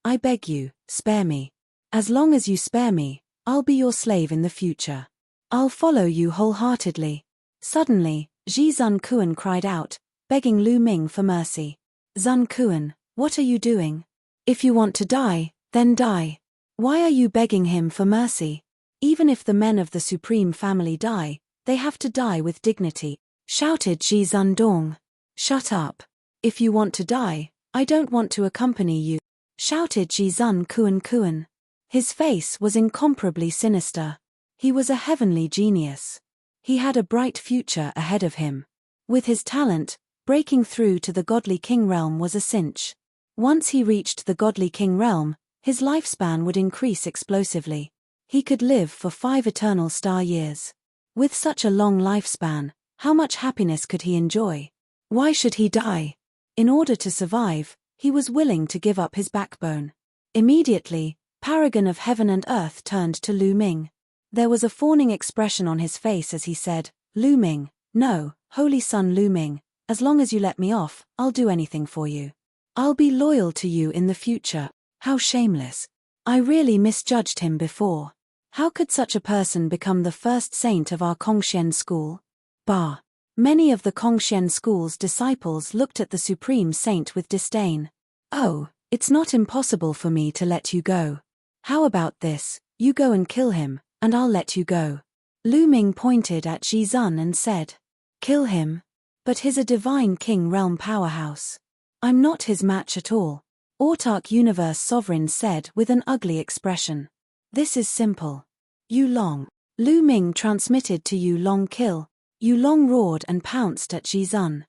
I beg you, spare me. As long as you spare me, I'll be your slave in the future. I'll follow you wholeheartedly. Suddenly, Ji Zun Kuan cried out, begging Lu Ming for mercy. Zun Kuan, what are you doing? If you want to die, then die. Why are you begging him for mercy? Even if the men of the Supreme family die, they have to die with dignity, shouted Ji Zundong. Shut up. If you want to die, I don't want to accompany you, shouted Ji Zun Kuan. His face was incomparably sinister. He was a heavenly genius. He had a bright future ahead of him. With his talent, breaking through to the Godly King realm was a cinch. Once he reached the Godly King realm, his lifespan would increase explosively. He could live for 5 eternal star years. With such a long lifespan, how much happiness could he enjoy? Why should he die? In order to survive, he was willing to give up his backbone. Immediately, Paragon of Heaven and Earth turned to Lu Ming. There was a fawning expression on his face as he said, Lu Ming, no, Holy Son Lu Ming, as long as you let me off, I'll do anything for you. I'll be loyal to you in the future. How shameless. I really misjudged him before. How could such a person become the first saint of our Kongxian school? Bah. Many of the Kongxian school's disciples looked at the Supreme Saint with disdain. Oh, it's not impossible for me to let you go. How about this, you go and kill him, and I'll let you go. Lu Ming pointed at Ji Zun and said. Kill him? But he's a divine king realm powerhouse. I'm not his match at all. Autarch Universe Sovereign said with an ugly expression. This is simple. Yu Long. Lu Ming transmitted to Yu Long kill. Yu Long roared and pounced at Ji Zun.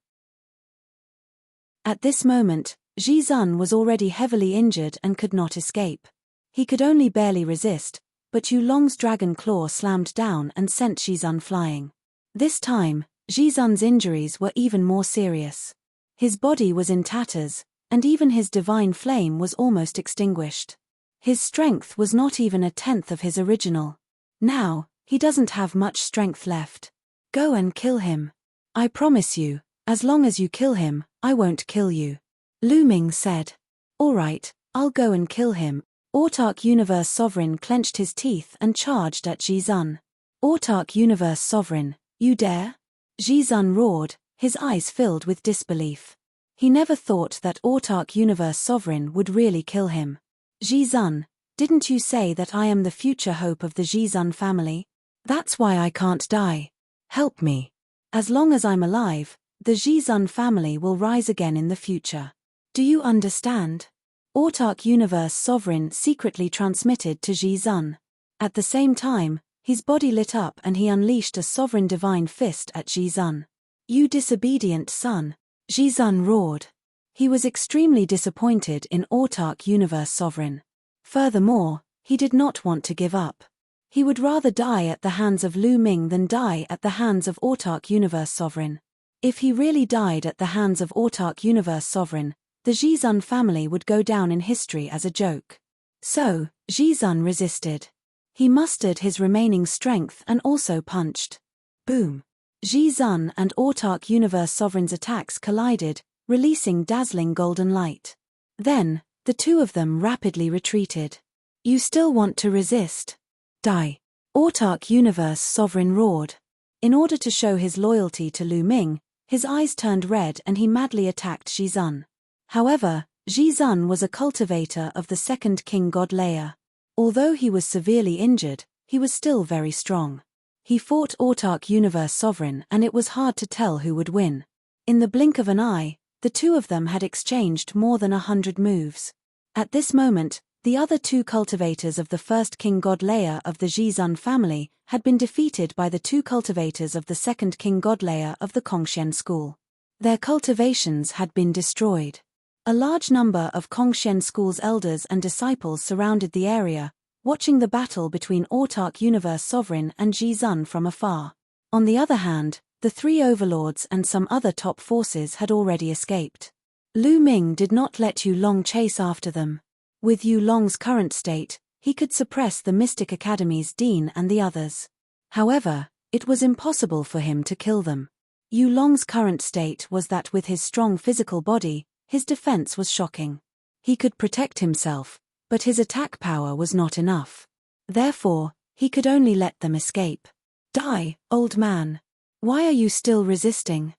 At this moment, Ji Zun was already heavily injured and could not escape. He could only barely resist, but Yu Long's dragon claw slammed down and sent Ji Zun flying. This time, Ji Zun's injuries were even more serious. His body was in tatters, and even his divine flame was almost extinguished. His strength was not even a tenth of his original. Now, he doesn't have much strength left. Go and kill him. I promise you, as long as you kill him, I won't kill you. Lu Ming said. All right, I'll go and kill him. Autark Universe Sovereign clenched his teeth and charged at Jizun. Autark Universe Sovereign, you dare? Jizun roared, his eyes filled with disbelief. He never thought that Autark Universe Sovereign would really kill him. Jizun, didn't you say that I am the future hope of the Jizun family? That's why I can't die. Help me. As long as I'm alive, the Jizun family will rise again in the future. Do you understand? Autark Universe Sovereign secretly transmitted to Jizun. At the same time, his body lit up and he unleashed a sovereign divine fist at Jizun. You disobedient son! Jizun roared. He was extremely disappointed in Autark Universe Sovereign. Furthermore, he did not want to give up. He would rather die at the hands of Lu Ming than die at the hands of Autark Universe Sovereign. If he really died at the hands of Autark Universe Sovereign, the Jizun family would go down in history as a joke. So, Jizun resisted. He mustered his remaining strength and also punched. Boom! Jizun and Autark Universe Sovereign's attacks collided, releasing dazzling golden light. Then, the two of them rapidly retreated. You still want to resist? Die! Autark Universe Sovereign roared. In order to show his loyalty to Lu Ming, his eyes turned red and he madly attacked Jizun. However, Jizun was a cultivator of the second king god layer. Although he was severely injured, he was still very strong. He fought Autark Universe Sovereign and it was hard to tell who would win. In the blink of an eye, the two of them had exchanged more than 100 moves. At this moment, the other two cultivators of the first king god layer of the Jizun family had been defeated by the two cultivators of the second king god layer of the Kongxian school. Their cultivations had been destroyed. A large number of Kongxian school's elders and disciples surrounded the area, watching the battle between Autark Universe Sovereign and Jizun from afar. On the other hand, the three overlords and some other top forces had already escaped. Lu Ming did not let Yu Long chase after them. With Yu Long's current state, he could suppress the Mystic Academy's dean and the others. However, it was impossible for him to kill them. Yu Long's current state was that with his strong physical body, his defense was shocking. He could protect himself, but his attack power was not enough. Therefore, he could only let them escape. Die, old man. Why are you still resisting?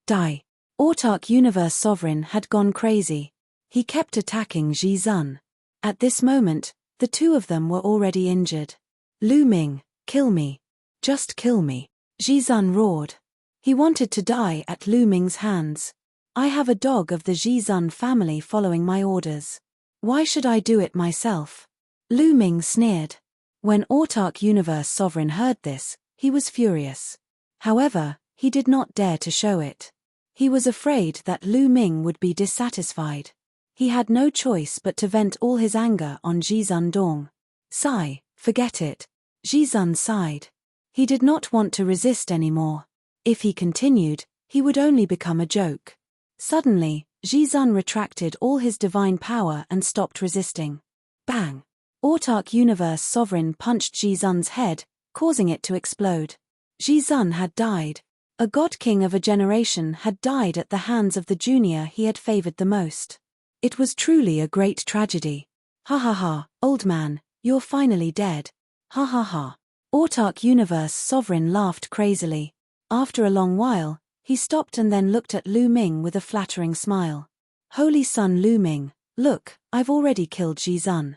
Die. Autark Universe Sovereign had gone crazy. He kept attacking Jizun. At this moment, the two of them were already injured. Lu Ming, kill me. Just kill me. Jizun roared. He wanted to die at Lu Ming's hands. I have a dog of the Jizun family following my orders. Why should I do it myself? Lu Ming sneered. When Autark Universe Sovereign heard this, he was furious. However, he did not dare to show it. He was afraid that Lu Ming would be dissatisfied. He had no choice but to vent all his anger on Jizun Dong. Sigh, forget it. Jizun sighed. He did not want to resist anymore. If he continued, he would only become a joke. Suddenly, Jizun retracted all his divine power and stopped resisting. Bang! Autark Universe Sovereign punched Jizun's head, causing it to explode. Jizun had died. A god king of a generation had died at the hands of the junior he had favored the most. It was truly a great tragedy. Ha ha ha, old man, you're finally dead. Ha ha ha. Autark Universe Sovereign laughed crazily. After a long while, he stopped and then looked at Lu Ming with a flattering smile. Holy son Lu Ming, look, I've already killed Jizun.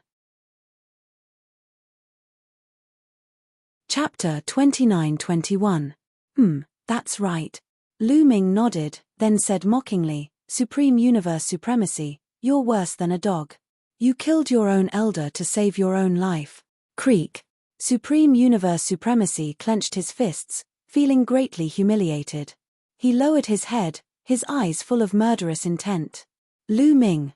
Chapter 29-21. That's right. Lu Ming nodded, then said mockingly, Supreme Universe Supremacy, you're worse than a dog. You killed your own elder to save your own life. Creak. Supreme Universe Supremacy clenched his fists, feeling greatly humiliated. He lowered his head, his eyes full of murderous intent. Lu Ming,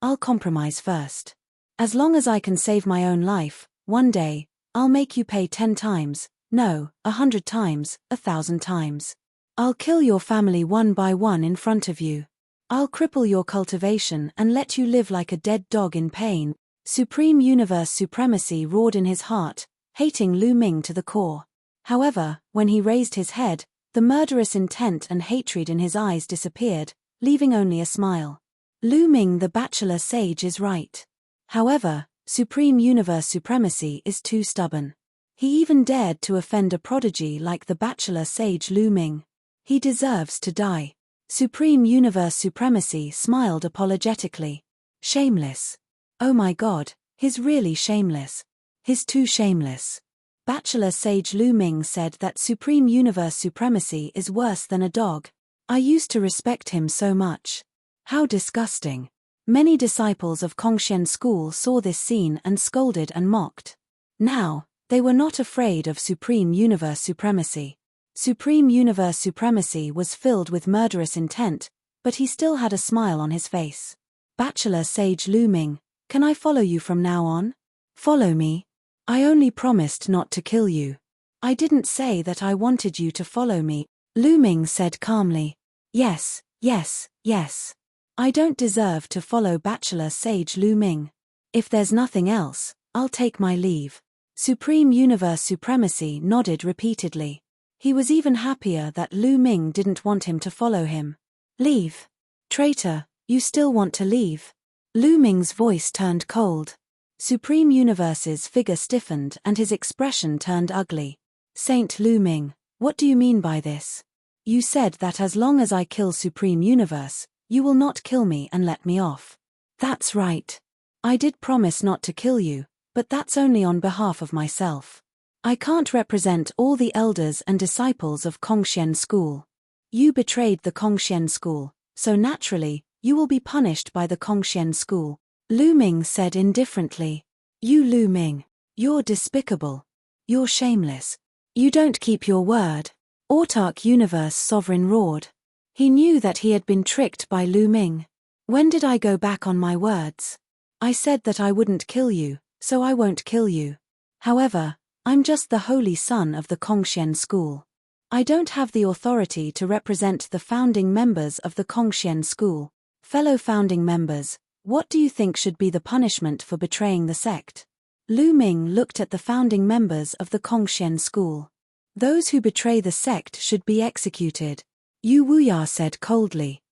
I'll compromise first. As long as I can save my own life, one day, I'll make you pay 10 times, no, 100 times, 1,000 times. I'll kill your family one by one in front of you. I'll cripple your cultivation and let you live like a dead dog in pain. Supreme Universe Supremacy roared in his heart, hating Lu Ming to the core. However, when he raised his head, the murderous intent and hatred in his eyes disappeared, leaving only a smile. Lu Ming the bachelor sage is right. However, supreme universe supremacy is too stubborn. He even dared to offend a prodigy like the bachelor sage Lu Ming. He deserves to die. Supreme universe supremacy smiled apologetically. Shameless. Oh my god, he's really shameless. He's too shameless. Bachelor sage Lu Ming said that supreme universe supremacy is worse than a dog. I used to respect him so much. How disgusting. Many disciples of Kongxian school saw this scene and scolded and mocked. Now, they were not afraid of supreme universe supremacy. Supreme universe supremacy was filled with murderous intent, but he still had a smile on his face. Bachelor sage Lu Ming, can I follow you from now on? Follow me? I only promised not to kill you. I didn't say that I wanted you to follow me, Lu Ming said calmly. Yes, yes, yes. I don't deserve to follow bachelor sage Lu Ming. If there's nothing else, I'll take my leave. Supreme universe supremacy nodded repeatedly. He was even happier that Lu Ming didn't want him to follow him. Leave? Traitor, you still want to leave? Lu Ming's voice turned cold. Supreme Universe's figure stiffened and his expression turned ugly. Saint Lu Ming, what do you mean by this? You said that as long as I kill Supreme Universe, you will not kill me and let me off. That's right. I did promise not to kill you, but that's only on behalf of myself. I can't represent all the elders and disciples of Kongxian school. You betrayed the Kongxian school, so naturally, you will be punished by the Kongxian school, Lu Ming said indifferently. You Lu Ming. You're despicable. You're shameless. You don't keep your word. Autark Universe Sovereign roared. He knew that he had been tricked by Lu Ming. When did I go back on my words? I said that I wouldn't kill you, so I won't kill you. However, I'm just the holy son of the Kongxian school. I don't have the authority to represent the founding members of the Kongxian school. Fellow founding members, what do you think should be the punishment for betraying the sect? Lu Ming looked at the founding members of the Kongxian school. Those who betray the sect should be executed, Yu Wuya said coldly.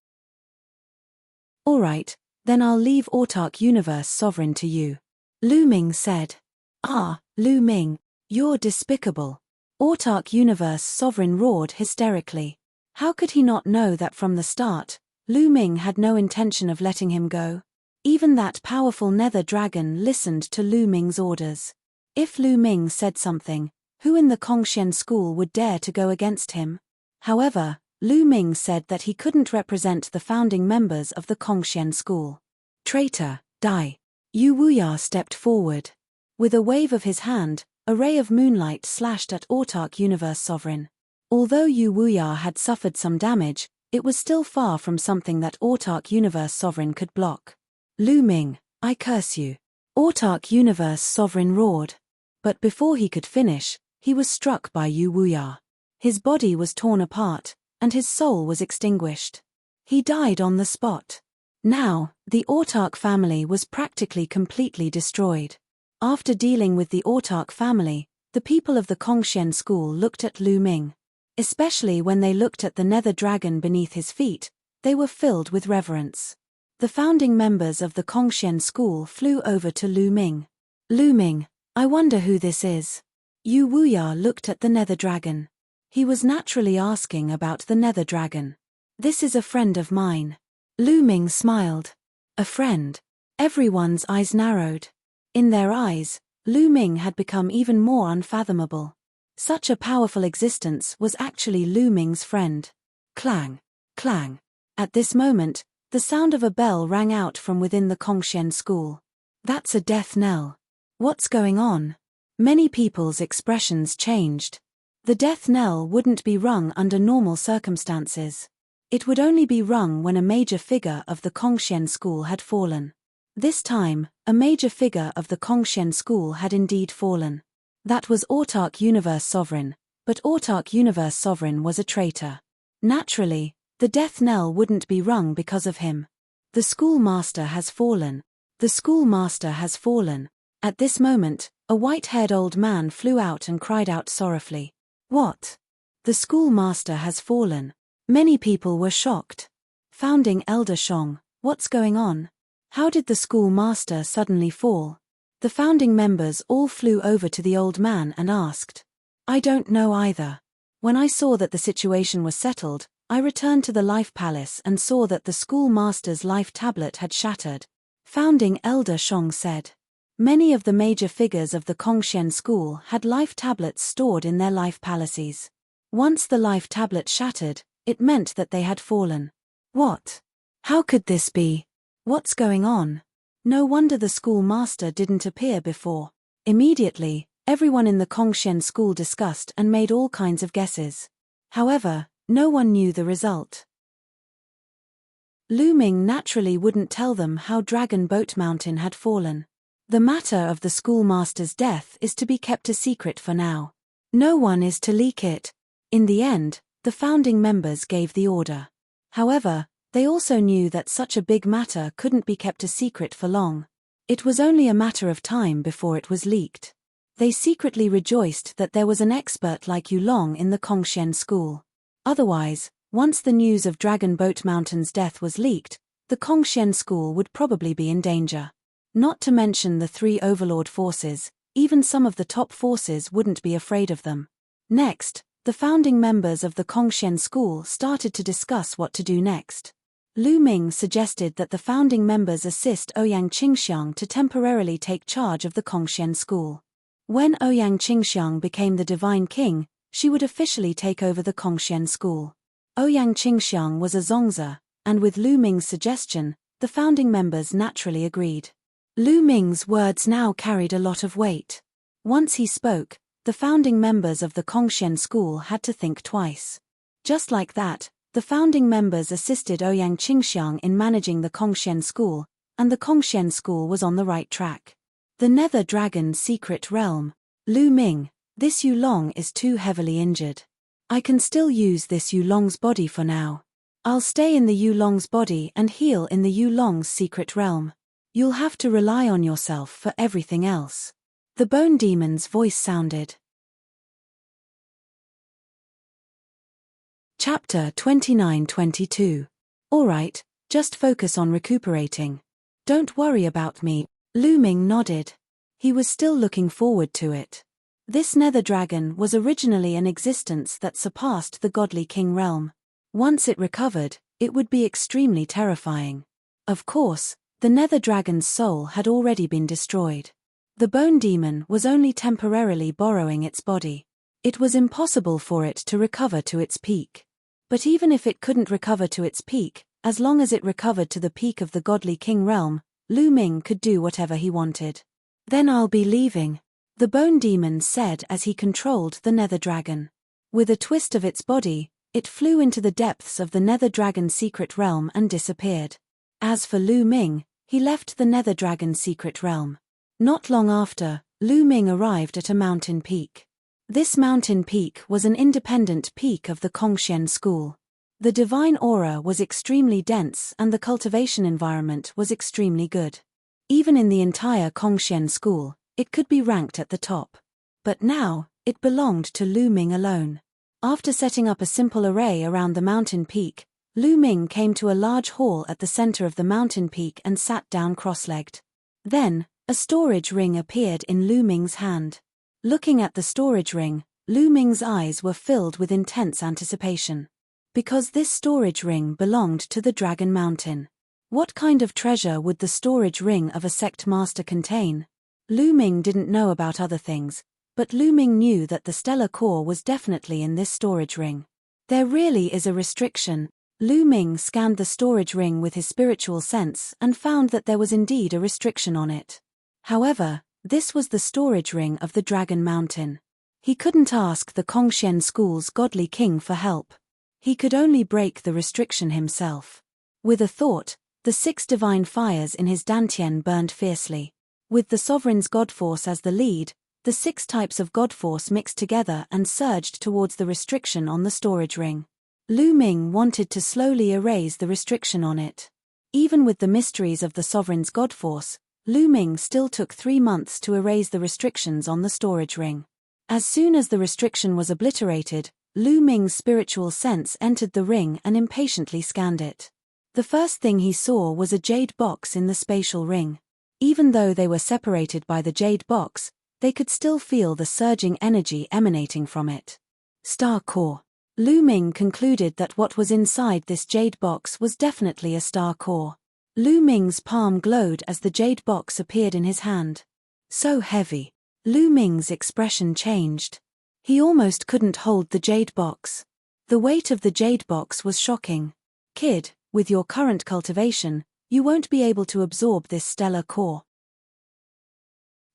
Alright, then I'll leave Autark Universe Sovereign to you, Lu Ming said. Ah, Lu Ming, you're despicable. Autark Universe Sovereign roared hysterically. How could he not know that from the start, Lu Ming had no intention of letting him go? Even that powerful nether dragon listened to Lu Ming's orders. If Lu Ming said something, who in the Kongxian school would dare to go against him? However, Lu Ming said that he couldn't represent the founding members of the Kongxian school. Traitor, die. Yu Wuya stepped forward. With a wave of his hand, a ray of moonlight slashed at Autark Universe Sovereign. Although Yu Wuya had suffered some damage, it was still far from something that Autark Universe Sovereign could block. Lu Ming, I curse you. Autark Universe Sovereign roared. But before he could finish, he was struck by Yu Wuya. His body was torn apart, and his soul was extinguished. He died on the spot. Now, the Autark family was practically completely destroyed. After dealing with the Autark family, the people of the Kongxian school looked at Lu Ming. Especially when they looked at the nether dragon beneath his feet, they were filled with reverence. The founding members of the Kongxian school flew over to Lu Ming. Lu Ming, I wonder who this is. Yu Wuya looked at the nether dragon. He was naturally asking about the nether dragon. This is a friend of mine. Lu Ming smiled. A friend. Everyone's eyes narrowed. In their eyes, Lu Ming had become even more unfathomable. Such a powerful existence was actually Lu Ming's friend. Clang, clang. At this moment, the sound of a bell rang out from within the Kongxian school. That's a death knell. What's going on? Many people's expressions changed. The death knell wouldn't be rung under normal circumstances. It would only be rung when a major figure of the Kongxian school had fallen. This time, a major figure of the Kongxian school had indeed fallen. That was Autark Universe Sovereign, but Autark Universe Sovereign was a traitor. Naturally, the death knell wouldn't be rung because of him. The schoolmaster has fallen. The schoolmaster has fallen. At this moment, a white-haired old man flew out and cried out sorrowfully. What? The schoolmaster has fallen. Many people were shocked. Founding Elder Shong, What's going on? How did the school master suddenly fall? The founding members all flew over to the old man and asked. I don't know either. When I saw that the situation was settled, I returned to the Life Palace and saw that the school master's life tablet had shattered. Founding Elder Shong said. Many of the major figures of the Kongshen school had life tablets stored in their life palaces. Once the life tablet shattered, it meant that they had fallen. What? How could this be? What's going on? No wonder the school master didn't appear before. Immediately, everyone in the Kongshen school discussed and made all kinds of guesses. However, no one knew the result. Lu Ming naturally wouldn't tell them how Dragon Boat Mountain had fallen. The matter of the schoolmaster's death is to be kept a secret for now. No one is to leak it. In the end, the founding members gave the order. However, they also knew that such a big matter couldn't be kept a secret for long. It was only a matter of time before it was leaked. They secretly rejoiced that there was an expert like Yulong in the Kongshen school. Otherwise, once the news of Dragon Boat Mountain's death was leaked, the Kongshen school would probably be in danger. Not to mention the three overlord forces, even some of the top forces wouldn't be afraid of them. Next, the founding members of the Kongshen school started to discuss what to do next. Lu Ming suggested that the founding members assist Ouyang Qingxiang to temporarily take charge of the Kongshen school. When Ouyang Qingxiang became the Divine King, she would officially take over the Kongshen school. Ouyang Qingxiang was a Zongzi, and with Lu Ming's suggestion, the founding members naturally agreed. Lu Ming's words now carried a lot of weight. Once he spoke, the founding members of the Kongshen school had to think twice. Just like that, the founding members assisted Ouyang Qingxiang in managing the Kongshen school, and the Kongshen school was on the right track. The Nether Dragon's secret realm. Lu Ming, this Yulong is too heavily injured. I can still use this Yulong's body for now. I'll stay in the Yulong's body and heal in the Yulong's secret realm. You'll have to rely on yourself for everything else. The Bone Demon's voice sounded. Chapter 29-22. Alright, just focus on recuperating. Don't worry about me. Lu Ming nodded. He was still looking forward to it. This Nether Dragon was originally an existence that surpassed the Godly King realm. Once it recovered, it would be extremely terrifying. Of course, the Nether Dragon's soul had already been destroyed. The Bone Demon was only temporarily borrowing its body. It was impossible for it to recover to its peak. But even if it couldn't recover to its peak, as long as it recovered to the peak of the Godly King realm, Lu Ming could do whatever he wanted. Then I'll be leaving, the Bone Demon said as he controlled the Nether Dragon. With a twist of its body, it flew into the depths of the Nether Dragon's secret realm and disappeared. As for Lu Ming, he left the Nether Dragon's secret realm. Not long after, Lu Ming arrived at a mountain peak. This mountain peak was an independent peak of the Kongshen school. The divine aura was extremely dense and the cultivation environment was extremely good. Even in the entire Kongshen school, it could be ranked at the top. But now, it belonged to Lu Ming alone. After setting up a simple array around the mountain peak, Lu Ming came to a large hall at the center of the mountain peak and sat down cross-legged. Then, a storage ring appeared in Lu Ming's hand. Looking at the storage ring, Lu Ming's eyes were filled with intense anticipation. Because this storage ring belonged to the Dragon Mountain. What kind of treasure would the storage ring of a sect master contain? Lu Ming didn't know about other things, but Lu Ming knew that the stellar core was definitely in this storage ring. There really is a restriction. Lu Ming scanned the storage ring with his spiritual sense and found that there was indeed a restriction on it. However, this was the storage ring of the Dragon Mountain. He couldn't ask the Kongshen school's godly king for help. He could only break the restriction himself. With a thought, the 6 divine fires in his dantian burned fiercely. With the sovereign's god force as the lead, the 6 types of god force mixed together and surged towards the restriction on the storage ring. Lu Ming wanted to slowly erase the restriction on it. Even with the mysteries of the sovereign's god force, Lu Ming still took 3 months to erase the restrictions on the storage ring. As soon as the restriction was obliterated, Lu Ming's spiritual sense entered the ring and impatiently scanned it. The first thing he saw was a jade box in the spatial ring. Even though they were separated by the jade box, they could still feel the surging energy emanating from it. Star core. Lu Ming concluded that what was inside this jade box was definitely a star core. Lu Ming's palm glowed as the jade box appeared in his hand. So heavy. Lu Ming's expression changed. He almost couldn't hold the jade box. The weight of the jade box was shocking. Kid, with your current cultivation, you won't be able to absorb this stellar core.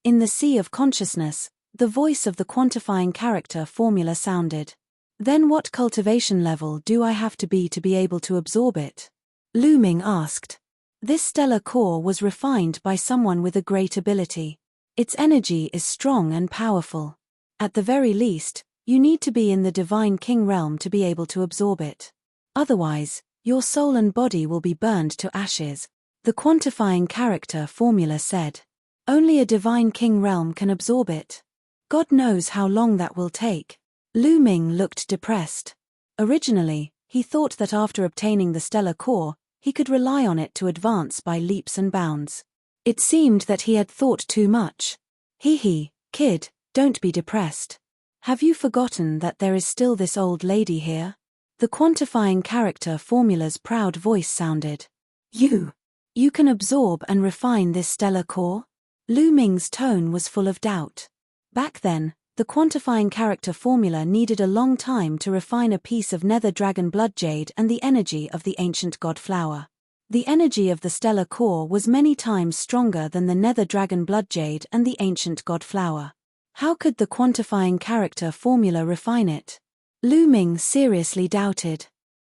In the sea of consciousness, the voice of the quantifying character formula sounded. Then what cultivation level do I have to be able to absorb it? Lu Ming asked. This stellar core was refined by someone with a great ability. Its energy is strong and powerful. At the very least, you need to be in the Divine King realm to be able to absorb it. Otherwise, your soul and body will be burned to ashes, the quantifying character formula said. Only a Divine King realm can absorb it. God knows how long that will take. Lu Ming looked depressed. Originally, he thought that after obtaining the stellar core, he could rely on it to advance by leaps and bounds. It seemed that he had thought too much. Kid, don't be depressed. Have you forgotten that there is still this old lady here? The quantifying character formula's proud voice sounded. You can absorb and refine this stellar core? Lu Ming's tone was full of doubt. Back then, the quantifying character formula needed a long time to refine a piece of nether dragon blood jade and the energy of the ancient god flower. The energy of the stellar core was many times stronger than the nether dragon blood jade and the ancient god flower. How could the quantifying character formula refine it? Lu Ming seriously doubted.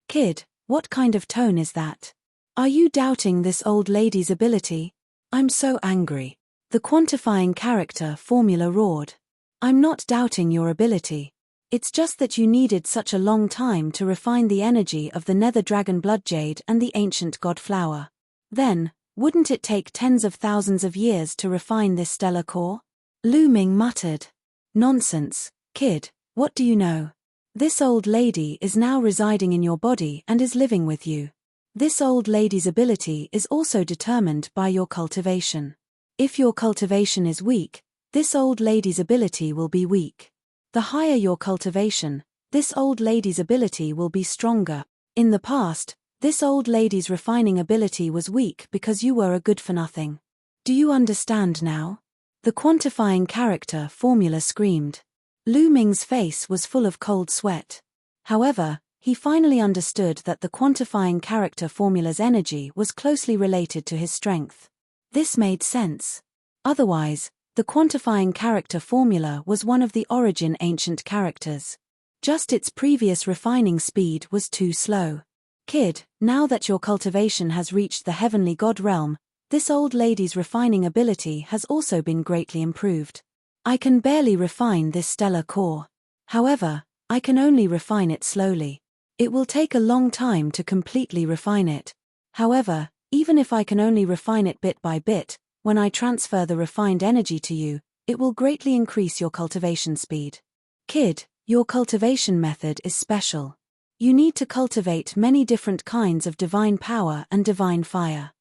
Kid, what kind of tone is that? Are you doubting this old lady's ability? I'm so angry. The quantifying character formula roared. I'm not doubting your ability. It's just that you needed such a long time to refine the energy of the nether dragon blood jade and the ancient god flower. Then, wouldn't it take tens of thousands of years to refine this stellar core? Lu Ming muttered. Nonsense, kid, what do you know? This old lady is now residing in your body and is living with you. This old lady's ability is also determined by your cultivation. If your cultivation is weak, this old lady's ability will be weak. The higher your cultivation, this old lady's ability will be stronger. In the past, this old lady's refining ability was weak because you were a good-for-nothing. Do you understand now? The quantifying character formula screamed. Lu Ming's face was full of cold sweat. However, he finally understood that the quantifying character formula's energy was closely related to his strength. This made sense. Otherwise, the quantifying character formula was one of the origin ancient characters. Just its previous refining speed was too slow. Kid, now that your cultivation has reached the heavenly god realm, this old lady's refining ability has also been greatly improved. I can barely refine this stellar core. However, I can only refine it slowly. It will take a long time to completely refine it. However, even if I can only refine it bit by bit, when I transfer the refined energy to you, it will greatly increase your cultivation speed. Kid, your cultivation method is special. You need to cultivate many different kinds of divine power and divine fire.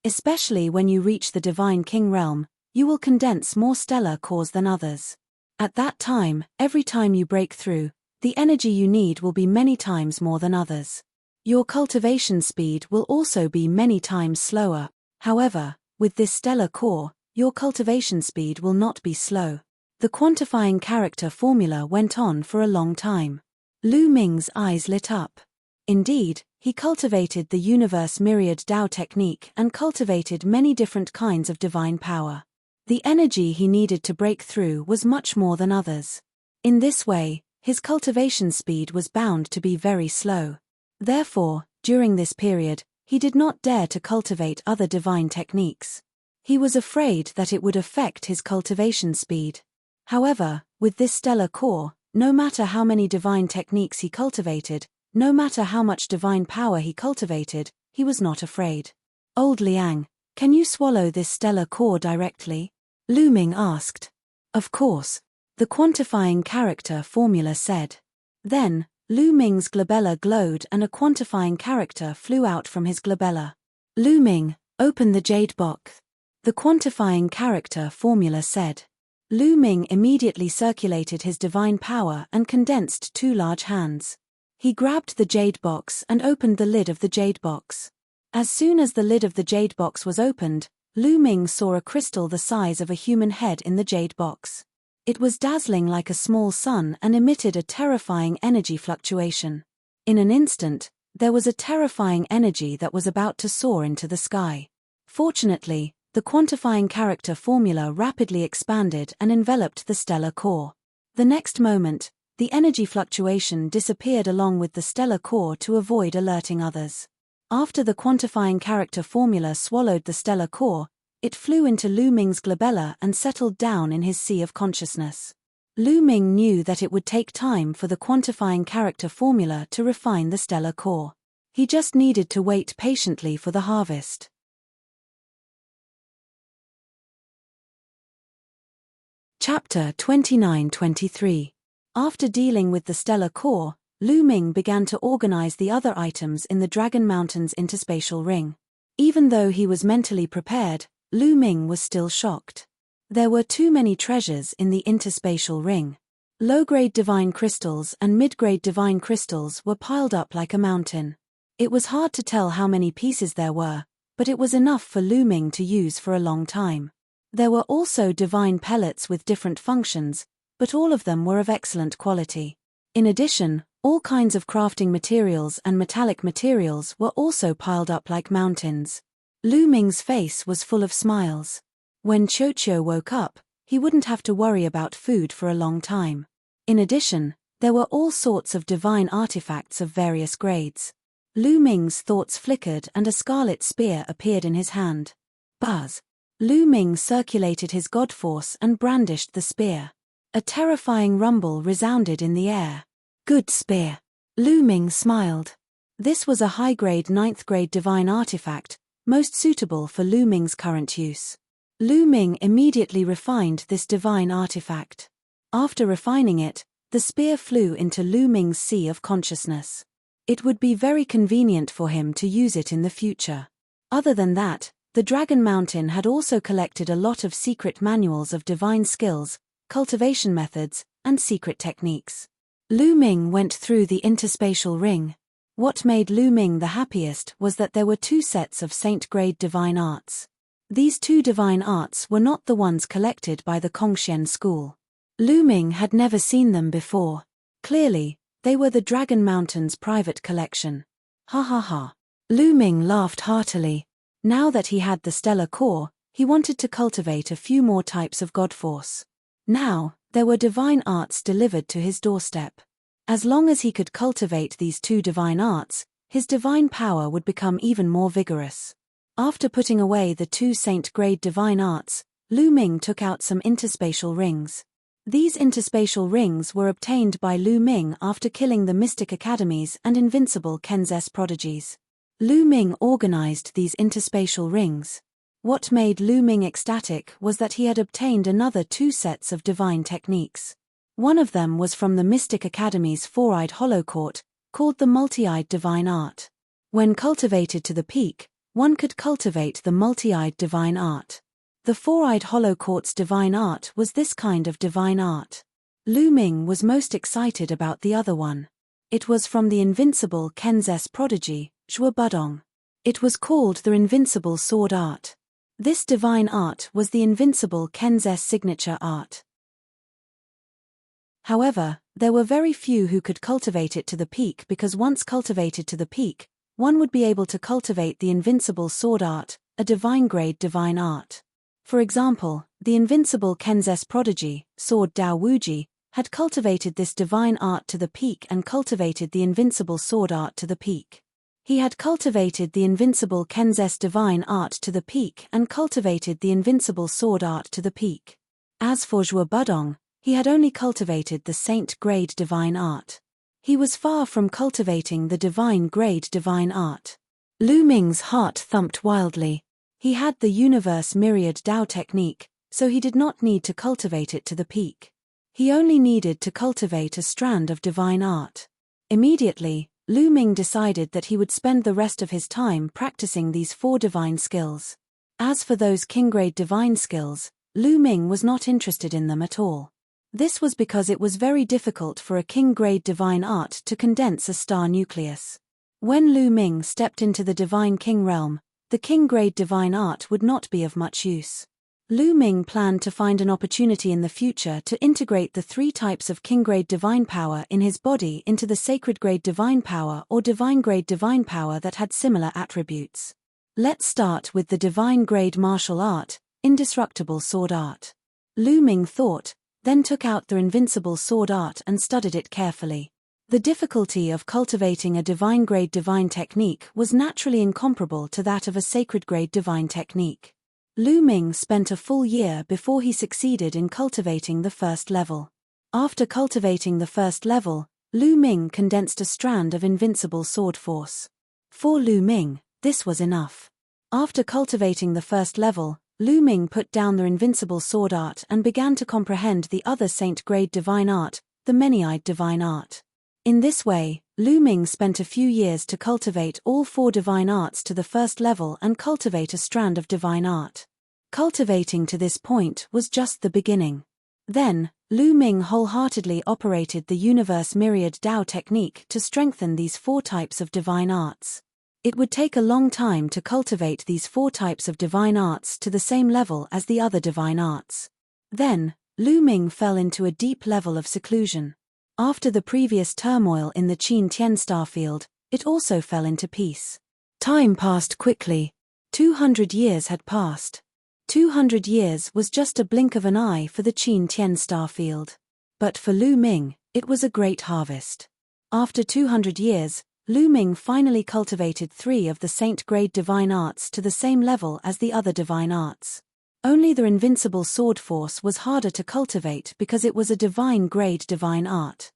Especially when you reach the Divine King realm, you will condense more stellar cores than others. At that time, every time you break through, the energy you need will be many times more than others. Your cultivation speed will also be many times slower. However, with this stellar core, your cultivation speed will not be slow. The quantifying character formula went on for a long time. Lu Ming's eyes lit up. Indeed, he cultivated the universe myriad Tao technique and cultivated many different kinds of divine power. The energy he needed to break through was much more than others. In this way, his cultivation speed was bound to be very slow. Therefore, during this period, he did not dare to cultivate other divine techniques. He was afraid that it would affect his cultivation speed. However, with this stellar core, no matter how many divine techniques he cultivated, no matter how much divine power he cultivated, he was not afraid. Old Liang, can you swallow this stellar core directly? Lu Ming asked. Of course, the quantifying character formula said. Then, Lu Ming's glabella glowed and a quantifying character flew out from his glabella. Lu Ming, open the jade box. The quantifying character formula said. Lu Ming immediately circulated his divine power and condensed 2 large hands. He grabbed the jade box and opened the lid of the jade box. As soon as the lid of the jade box was opened, Lu Ming saw a crystal the size of a human head in the jade box. It was dazzling like a small sun and emitted a terrifying energy fluctuation. In an instant, there was a terrifying energy that was about to soar into the sky. Fortunately, the quantifying character formula rapidly expanded and enveloped the stellar core. The next moment, the energy fluctuation disappeared along with the stellar core to avoid alerting others. After the quantifying character formula swallowed the stellar core, it flew into Lu Ming's glabella and settled down in his sea of consciousness. Lu Ming knew that it would take time for the quantifying character formula to refine the stellar core. He just needed to wait patiently for the harvest. Chapter 29-23. After dealing with the stellar core, Lu Ming began to organize the other items in the Dragon Mountain's interspatial ring. Even though he was mentally prepared, Lu Ming was still shocked. There were too many treasures in the interspatial ring. Low-grade divine crystals and mid-grade divine crystals were piled up like a mountain. It was hard to tell how many pieces there were, but it was enough for Lu Ming to use for a long time. There were also divine pellets with different functions, but all of them were of excellent quality. In addition, all kinds of crafting materials and metallic materials were also piled up like mountains. Lu Ming's face was full of smiles. When Qiuqiu woke up, he wouldn't have to worry about food for a long time. In addition, there were all sorts of divine artifacts of various grades. Lu Ming's thoughts flickered and a scarlet spear appeared in his hand. Buzz! Lu Ming circulated his god force and brandished the spear. A terrifying rumble resounded in the air. Good spear. Lu Ming smiled. This was a high-grade 9th-grade divine artifact, most suitable for Lu Ming's current use. Lu Ming immediately refined this divine artifact. After refining it, the spear flew into Lu Ming's sea of consciousness. It would be very convenient for him to use it in the future. Other than that, the Dragon Mountain had also collected a lot of secret manuals of divine skills, cultivation methods, and secret techniques. Lu Ming went through the interspatial ring. What made Lu Ming the happiest was that there were 2 sets of saint-grade divine arts. These 2 divine arts were not the ones collected by the Kongxian school. Lu Ming had never seen them before. Clearly, they were the Dragon Mountain's private collection. Ha ha ha. Lu Ming laughed heartily. Now that he had the stellar core, he wanted to cultivate a few more types of god force. Now, there were divine arts delivered to his doorstep. As long as he could cultivate these 2 divine arts, his divine power would become even more vigorous. After putting away the 2 saint-grade divine arts, Lu Ming took out some interspatial rings. These interspatial rings were obtained by Lu Ming after killing the Mystic Academies and Invincible Kenzes prodigies. Lu Ming organized these interspatial rings. What made Lu Ming ecstatic was that he had obtained another 2 sets of divine techniques. One of them was from the Mystic Academy's 4-eyed hollow court, called the multi-eyed divine art. When cultivated to the peak, one could cultivate the multi-eyed divine art. The 4-eyed hollow court's divine art was this kind of divine art. Lu Ming was most excited about the other one. It was from the Invincible Kenzes prodigy, Zhuo Budong. It was called the Invincible Sword Art. This divine art was the Invincible Kenzes signature art. However, there were very few who could cultivate it to the peak because once cultivated to the peak, one would be able to cultivate the Invincible Sword Art, a divine-grade divine art. For example, the Invincible Kenzes prodigy, Sword Dao Wuji, had cultivated this divine art to the peak and cultivated the Invincible Sword Art to the peak. He had cultivated the Invincible Kenzes divine art to the peak and cultivated the Invincible Sword Art to the peak. As for Zhuo Budong, he had only cultivated the Saint-grade divine art. He was far from cultivating the divine-grade divine art. Lu Ming's heart thumped wildly. He had the Universe Myriad Dao technique, so he did not need to cultivate it to the peak. He only needed to cultivate a strand of divine art. Immediately, Lu Ming decided that he would spend the rest of his time practicing these 4 divine skills. As for those king-grade divine skills, Lu Ming was not interested in them at all. This was because it was very difficult for a king-grade divine art to condense a star nucleus. When Lu Ming stepped into the divine king realm, the king-grade divine art would not be of much use. Lu Ming planned to find an opportunity in the future to integrate the 3 types of king-grade divine power in his body into the sacred-grade divine power or divine-grade divine power that had similar attributes. Let's start with the divine-grade martial art, indestructible sword art. Lu Ming thought, then took out the invincible sword art and studied it carefully. The difficulty of cultivating a divine-grade divine technique was naturally incomparable to that of a sacred-grade divine technique. Lu Ming spent a full year before he succeeded in cultivating the first level. After cultivating the first level, Lu Ming condensed a strand of invincible sword force. For Lu Ming, this was enough. After cultivating the first level, Lu Ming put down the invincible sword art and began to comprehend the other saint-grade divine art, the many-eyed divine art. In this way, Lu Ming spent a few years to cultivate all 4 divine arts to the first level and cultivate a strand of divine art. Cultivating to this point was just the beginning. Then, Lu Ming wholeheartedly operated the universe myriad Dao technique to strengthen these 4 types of divine arts. It would take a long time to cultivate these 4 types of divine arts to the same level as the other divine arts. Then, Lu Ming fell into a deep level of seclusion. After the previous turmoil in the Qin Tian starfield, it also fell into peace. Time passed quickly. 200 years had passed. 200 years was just a blink of an eye for the Qin Tian starfield. But for Lu Ming, it was a great harvest. After 200 years, Lu Ming finally cultivated 3 of the saint-grade divine arts to the same level as the other divine arts. Only the invincible sword force was harder to cultivate because it was a divine-grade divine art.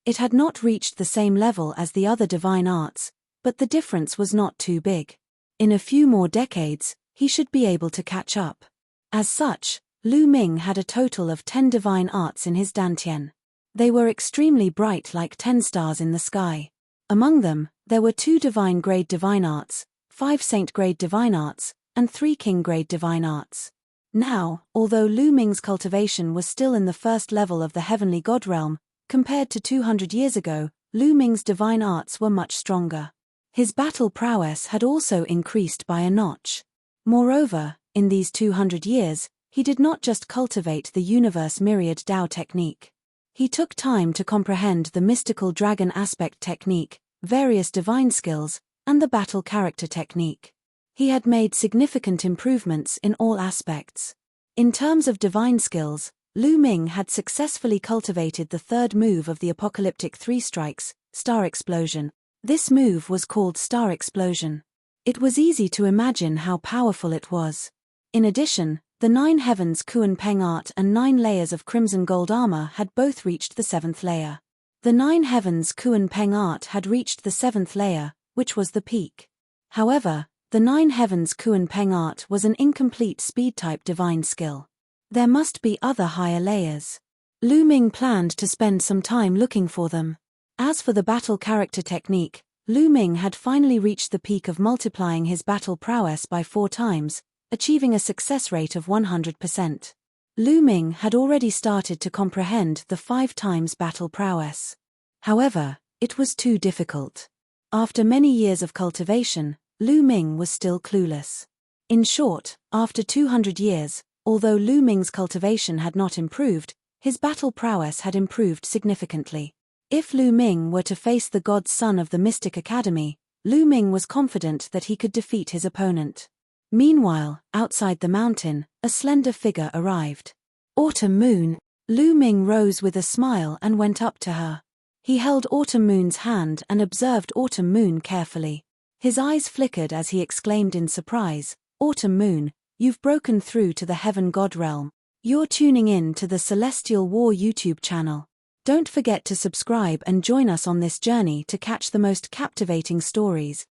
It had not reached the same level as the other divine arts, but the difference was not too big. In a few more decades, he should be able to catch up. As such, Lu Ming had a total of 10 divine arts in his dantian. They were extremely bright like 10 stars in the sky. Among them, there were 2 divine-grade divine arts, 5 saint-grade divine arts, and 3 king-grade divine arts. Now, although Lu Ming's cultivation was still in the first level of the heavenly god realm, compared to 200 years ago, Lu Ming's divine arts were much stronger. His battle prowess had also increased by a notch. Moreover, in these 200 years, he did not just cultivate the universe myriad Dao technique. He took time to comprehend the mystical dragon aspect technique, various divine skills, and the battle character technique. He had made significant improvements in all aspects. In terms of divine skills, Lu Ming had successfully cultivated the 3rd move of the apocalyptic 3 strikes, Star Explosion. This move was called Star Explosion. It was easy to imagine how powerful it was. In addition, the 9 heavens Kuan Peng art and 9 layers of crimson gold armor had both reached the 7th layer. The 9 heavens Kuan Peng art had reached the 7th layer, which was the peak. However, the 9 heavens Kuan Peng art was an incomplete speed-type divine skill. There must be other higher layers. Lu Ming planned to spend some time looking for them. As for the battle character technique, Lu Ming had finally reached the peak of multiplying his battle prowess by 4 times, achieving a success rate of 100%. Lu Ming had already started to comprehend the 5 times battle prowess. However, it was too difficult. After many years of cultivation, Lu Ming was still clueless. In short, after 200 years, although Lu Ming's cultivation had not improved, his battle prowess had improved significantly. If Lu Ming were to face the god's son of the Mystic Academy, Lu Ming was confident that he could defeat his opponent. Meanwhile, outside the mountain, a slender figure arrived. Autumn Moon. Lu Ming rose with a smile and went up to her. He held Autumn Moon's hand and observed Autumn Moon carefully. His eyes flickered as he exclaimed in surprise, "Autumn Moon, you've broken through to the Heaven God realm. You're tuning in to the Celestial War YouTube channel. Don't forget to subscribe and join us on this journey to catch the most captivating stories,